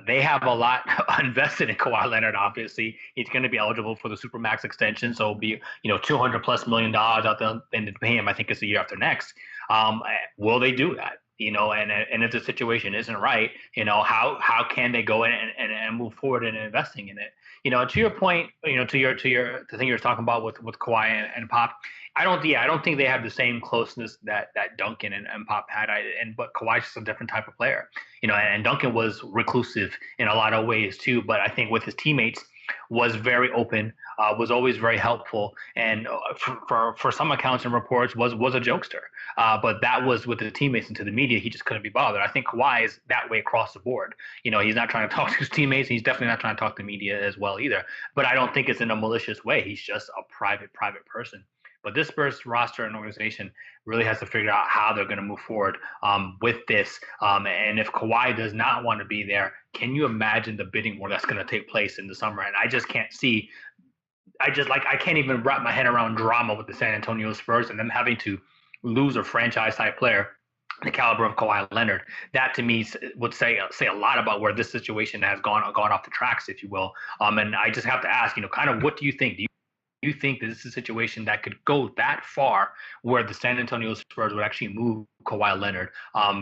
They have a lot invested in Kawhi Leonard. Obviously, he's going to be eligible for the Supermax extension, so it'll be $200+ million out there, and to pay him, I think it's the year after next. Will they do that? And if the situation isn't right, how can they go in and move forward in investing in it? To your point, to the thing you were talking about with Kawhi and Pop, I don't think they have the same closeness that Duncan and Pop had. But Kawhi's just a different type of player, and Duncan was reclusive in a lot of ways too. But I think with his teammates, was very open, was always very helpful, and for some accounts and reports was a jokester. But that was with the teammates and to the media, he just couldn't be bothered. I think Kawhi is that way across the board. He's not trying to talk to his teammates. He's definitely not trying to talk to media as well either. But I don't think it's in a malicious way. He's just a private person. But this Spurs roster and organization really has to figure out how they're going to move forward with this. And if Kawhi does not want to be there, can you imagine the bidding war that's going to take place in the summer? And I just can't see. I can't even wrap my head around drama with the San Antonio Spurs and them having to lose a franchise type player, the caliber of Kawhi Leonard. That to me would say a lot about where this situation has gone off the tracks, if you will. And I just have to ask, kind of what do you think? Do you think that this is a situation that could go that far where the San Antonio Spurs would actually move Kawhi Leonard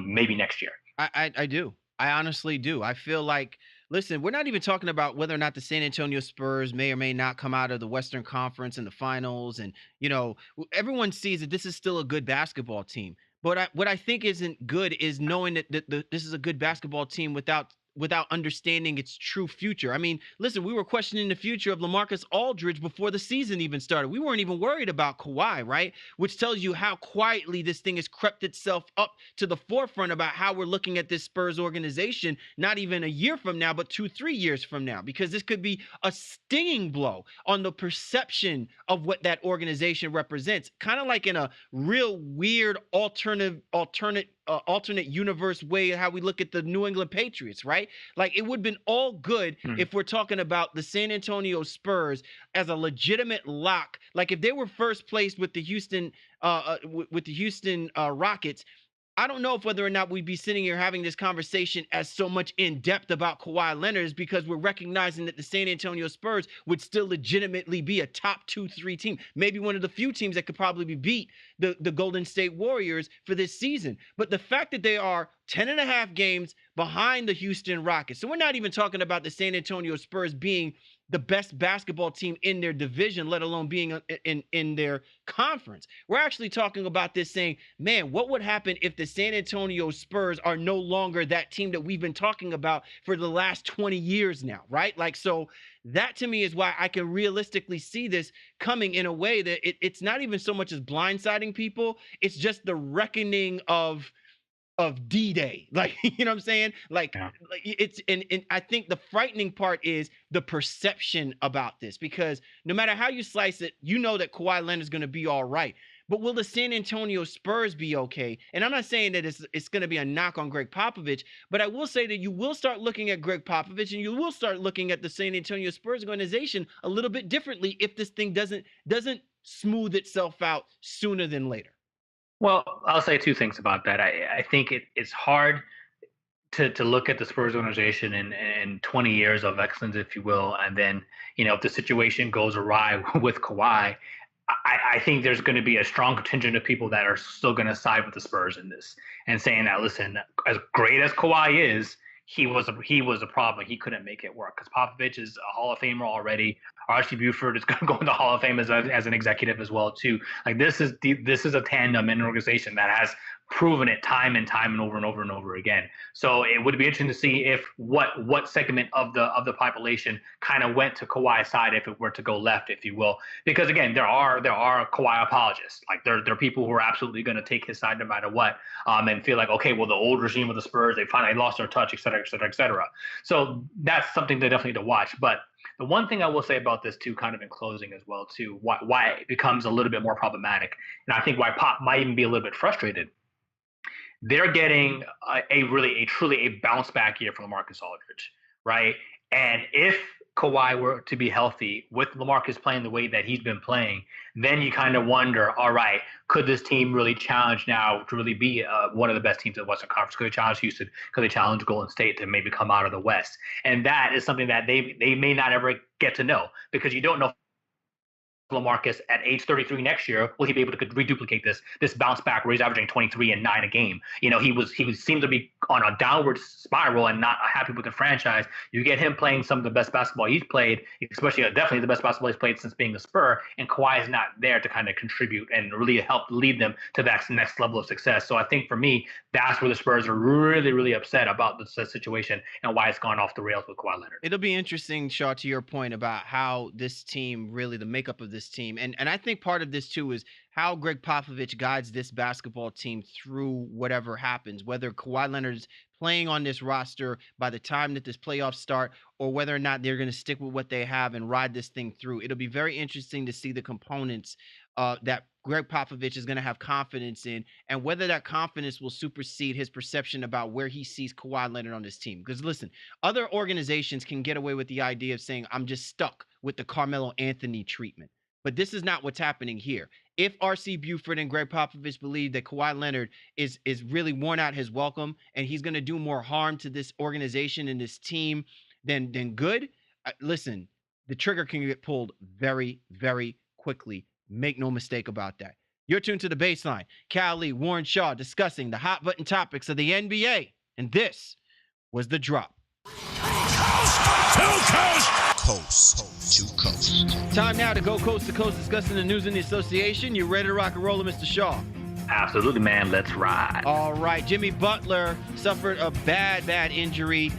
maybe next year? I do. I honestly do. I feel like, listen, we're not even talking about whether or not the San Antonio Spurs may or may not come out of the Western Conference in the finals. And, everyone sees that this is still a good basketball team. But what I think isn't good is knowing that this is a good basketball team without understanding its true future. I mean, listen, we were questioning the future of LaMarcus Aldridge before the season even started. We weren't even worried about Kawhi, right? Which tells you how quietly this thing has crept itself up to the forefront about how we're looking at this Spurs organization, not even a year from now, but 2-3 years from now, because this could be a stinging blow on the perception of what that organization represents. Kind of like in a real weird alternate universe way how we look at the New England Patriots, right? Like, it would have been all good if we're talking about the San Antonio Spurs as a legitimate lock. Like, if they were first placed with the Houston Rockets, I don't know if whether or not we'd be sitting here having this conversation as so much in depth about Kawhi Leonard is because we're recognizing that the San Antonio Spurs would still legitimately be a top 2-3 team, maybe one of the few teams that could probably beat the Golden State Warriors for this season. But the fact that they are 10.5 games behind the Houston Rockets, so we're not even talking about the San Antonio Spurs being the best basketball team in their division, let alone being in their conference. We're actually talking about this saying, man, what would happen if the San Antonio Spurs are no longer that team that we've been talking about for the last 20 years now, right? Like, so that to me is why I can realistically see this coming in a way that it's not even so much as blindsiding people. It's just the reckoning of D-Day. Like, you know what I'm saying? Like, Yeah. like it's and I think the frightening part is the perception about this, because no matter how you slice it, you know that Kawhi Leonard is going to be all right. But will the San Antonio Spurs be okay? And I'm not saying that it's going to be a knock on Greg Popovich, but I will say that you will start looking at Greg Popovich and you will start looking at the San Antonio Spurs organization a little bit differently if this thing doesn't smooth itself out sooner than later. Well, I'll say two things about that. I think it's hard to look at the Spurs organization in 20 years of excellence, if you will, and then, if the situation goes awry with Kawhi, I think there's going to be a strong contingent of people that are still going to side with the Spurs in this and saying that, listen, as great as Kawhi is, he was a problem. He couldn't make it work because Popovich is a Hall of Famer already. Archie Buford is going to go into the Hall of Fame as an executive as well too. Like this is a tandem in an organization that has proven it time and over and over again. So it would be interesting to see if what segment of the population kind of went to Kawhi's side if it were to go left, if you will. Because again, there are Kawhi apologists. Like there are people who are absolutely going to take his side no matter what, and feel like, okay, well, the old regime of the Spurs, they finally lost their touch, et cetera, et cetera, et cetera. So that's something they definitely need to watch. But the one thing I will say about this too, kind of in closing as well too, why it becomes a little bit more problematic, and I think why Pop might even be a little bit frustrated. They're getting truly a bounce back year from LaMarcus Aldridge, right? And if Kawhi were to be healthy with LaMarcus playing the way that he's been playing, then you kind of wonder, all right, could this team really challenge now to really be one of the best teams in the Western Conference? Could they challenge Houston? Could they challenge Golden State to maybe come out of the West? And that is something that they may not ever get to know, because you don't know LaMarcus at age 33 next year, will he be able to reduplicate this bounce back where he's averaging 23 and 9 a game? He seemed to be on a downward spiral and not happy with the franchise. You get him playing some of the best basketball he's played, especially definitely the best basketball he's played since being a Spur, and Kawhi is not there to kind of contribute and really help lead them to that next level of success. So I think for me, that's where the Spurs are really, really upset about the situation and why it's gone off the rails with Kawhi Leonard. It'll be interesting, Shaw, to your point about how this team, really the makeup of this team, and I think part of this too is how Greg Popovich guides this basketball team through whatever happens, whether Kawhi Leonard's playing on this roster by the time that this playoffs start, or whether or not they're going to stick with what they have and ride this thing through. It'll be very interesting to see the components that Greg Popovich is going to have confidence in, and whether that confidence will supersede his perception about where he sees Kawhi Leonard on this team. Because listen, other organizations can get away with the idea of saying, I'm just stuck with the Carmelo Anthony treatment. But this is not what's happening here. If R.C. Buford and Greg Popovich believe that Kawhi Leonard is really worn out his welcome and he's going to do more harm to this organization and this team than good, listen, the trigger can get pulled very, very quickly. Make no mistake about that. You're tuned to The Baseline. Cal Lee, Warren Shaw discussing the hot button topics of the NBA. And this was The Drop. Coast to coast. Time now to go coast to coast discussing the news in the association. You ready to rock and roll, Mr. Shaw? Absolutely, man. Let's ride. All right. Jimmy Butler suffered a bad injury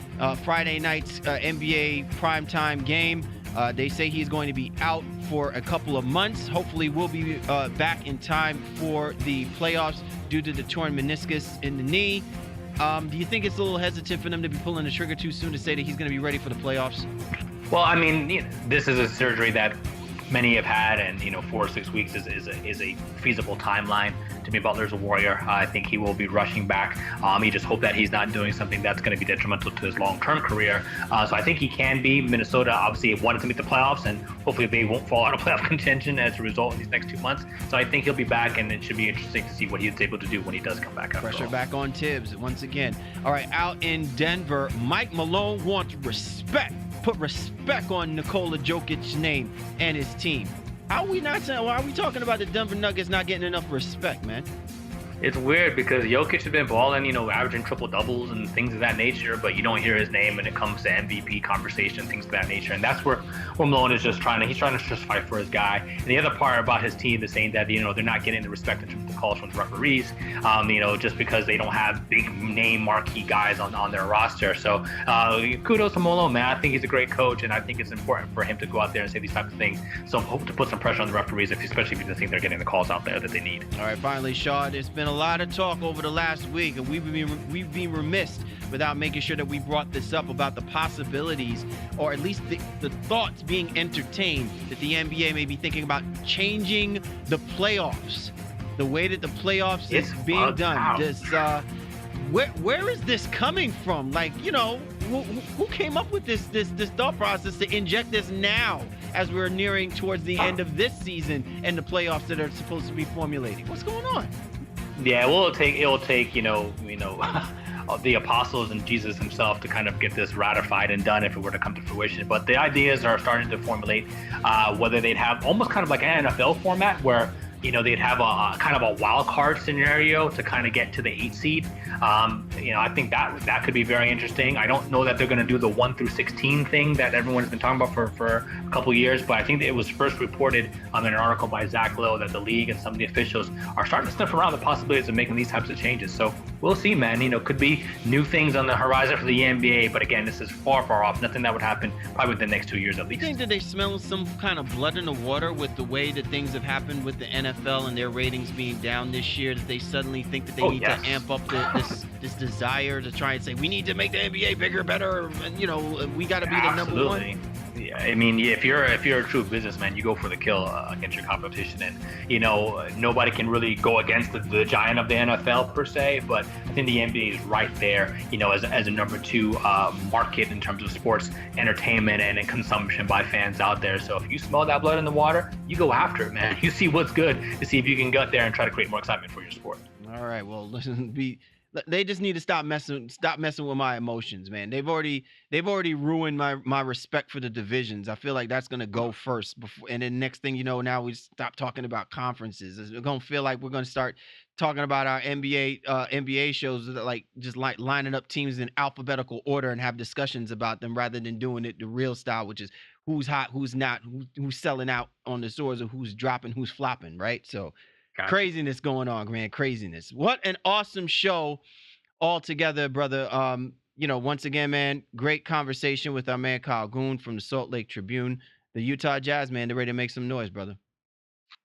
Friday night's NBA primetime game. They say he's going to be out for a couple of months. Hopefully we'll be back in time for the playoffs due to the torn meniscus in the knee. Do you think it's a little hesitant for them to be pulling the trigger too soon to say that he's going to be ready for the playoffs? Well, I mean, this is a surgery that many have had, and 4 or 6 weeks is a feasible timeline. Jimmy Butler's a warrior. I think he will be rushing back. You just hope that he's not doing something that's going to be detrimental to his long-term career. So I think he can be. Minnesota obviously wanted to make the playoffs, and hopefully they won't fall out of playoff contention as a result in these next 2 months. So I think he'll be back, and it should be interesting to see what he's able to do when he does come back. Pressure back on Tibbs once again. All right, out in Denver, Mike Malone wants respect. Put respect on Nikola Jokic's name and his team. How are we not saying? Why are we talking about the Denver Nuggets not getting enough respect, man? It's weird because Jokic has been balling, averaging triple doubles and things of that nature, but you don't hear his name when it comes to MVP conversation, things of that nature. And that's where Malone is just trying to just fight for his guy. And the other part about his team is saying that, they're not getting the respect in terms of the calls from the referees, just because they don't have big name marquee guys on their roster. So kudos to Malone, man. I think he's a great coach, and I think it's important for him to go out there and say these types of things. So hope to put some pressure on the referees, especially if you think they're getting the calls out there that they need. All right, finally, Shaw, there's been a lot of talk over the last week, and we've been remiss without making sure that we brought this up about the possibilities, or at least the thoughts being entertained that the NBA may be thinking about changing the playoffs, the way that the playoffs is being done. Where is this coming from? Like, who came up with this thought process to inject this now as we're nearing towards the end of this season and the playoffs that are supposed to be formulating? What's going on? Yeah, well, it'll take the apostles and Jesus himself to kind of get this ratified and done if it were to come to fruition. But the ideas are starting to formulate, whether they'd have almost kind of like an NFL format where they'd have a kind of a wild card scenario to kind of get to the 8 seed. I think that could be very interesting. I don't know that they're going to do the 1 through 16 thing that everyone's been talking about for a couple of years, but I think that it was first reported in an article by Zach Lowe that the league and some of the officials are starting to sniff around the possibilities of making these types of changes. So we'll see, man. Could be new things on the horizon for the NBA, but again, this is far, far off. Nothing that would happen probably within the next 2 years at least. You think that they smell some kind of blood in the water with the way that things have happened with the NFL and their ratings being down this year, that they suddenly think that they need to amp up this desire to try and say, we need to make the NBA bigger, better, and, we got to be the number one? Yeah, I mean, if you're a true businessman, you go for the kill against your competition, and nobody can really go against the giant of the NFL per se. But I think the NBA is right there, as a number 2 market in terms of sports entertainment and consumption by fans out there. So if you smell that blood in the water, you go after it, man. You see what's good to see if you can get there and try to create more excitement for your sport. All right, well, listen, they just need to stop messing with my emotions, man. They've already ruined my respect for the divisions. I feel like that's gonna go first before, and then next thing you know, now we stop talking about conferences. It's gonna feel like we're gonna start talking about our NBA shows that like lining up teams in alphabetical order and have discussions about them rather than doing it the real style, which is who's hot, who's not, who's selling out on the stores, or who's dropping, who's flopping, right? So. Gotcha. Craziness going on, man. Craziness. What an awesome show altogether, brother. Once again, man, great conversation with our man Kyle Goon from the Salt Lake Tribune. The Utah Jazz, man, they're ready to make some noise, brother.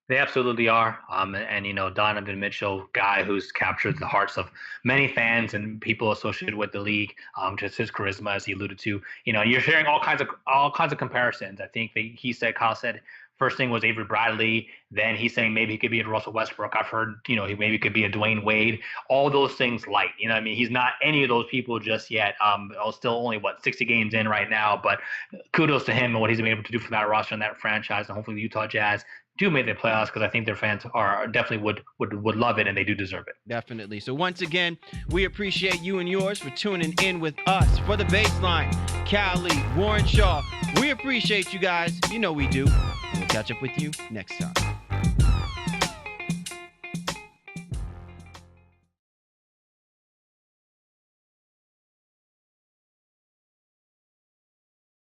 They absolutely are. Donovan Mitchell, guy who's captured the hearts of many fans and people associated with the league. Just his charisma, as he alluded to. You're hearing all kinds of comparisons. I think Kyle said. First thing was Avery Bradley. Then he's saying maybe he could be a Russell Westbrook. I've heard, he maybe could be a Dwayne Wade. All those things light. He's not any of those people just yet. Still only 60 games in right now. But kudos to him and what he's been able to do for that roster and that franchise. And hopefully the Utah Jazz do make the playoffs, because I think their fans are definitely would love it, and they do deserve it. Definitely. So once again, we appreciate you and yours for tuning in with us. For the Baseline, Cali, Warren Shaw, we appreciate you guys. We do. We'll catch up with you next time.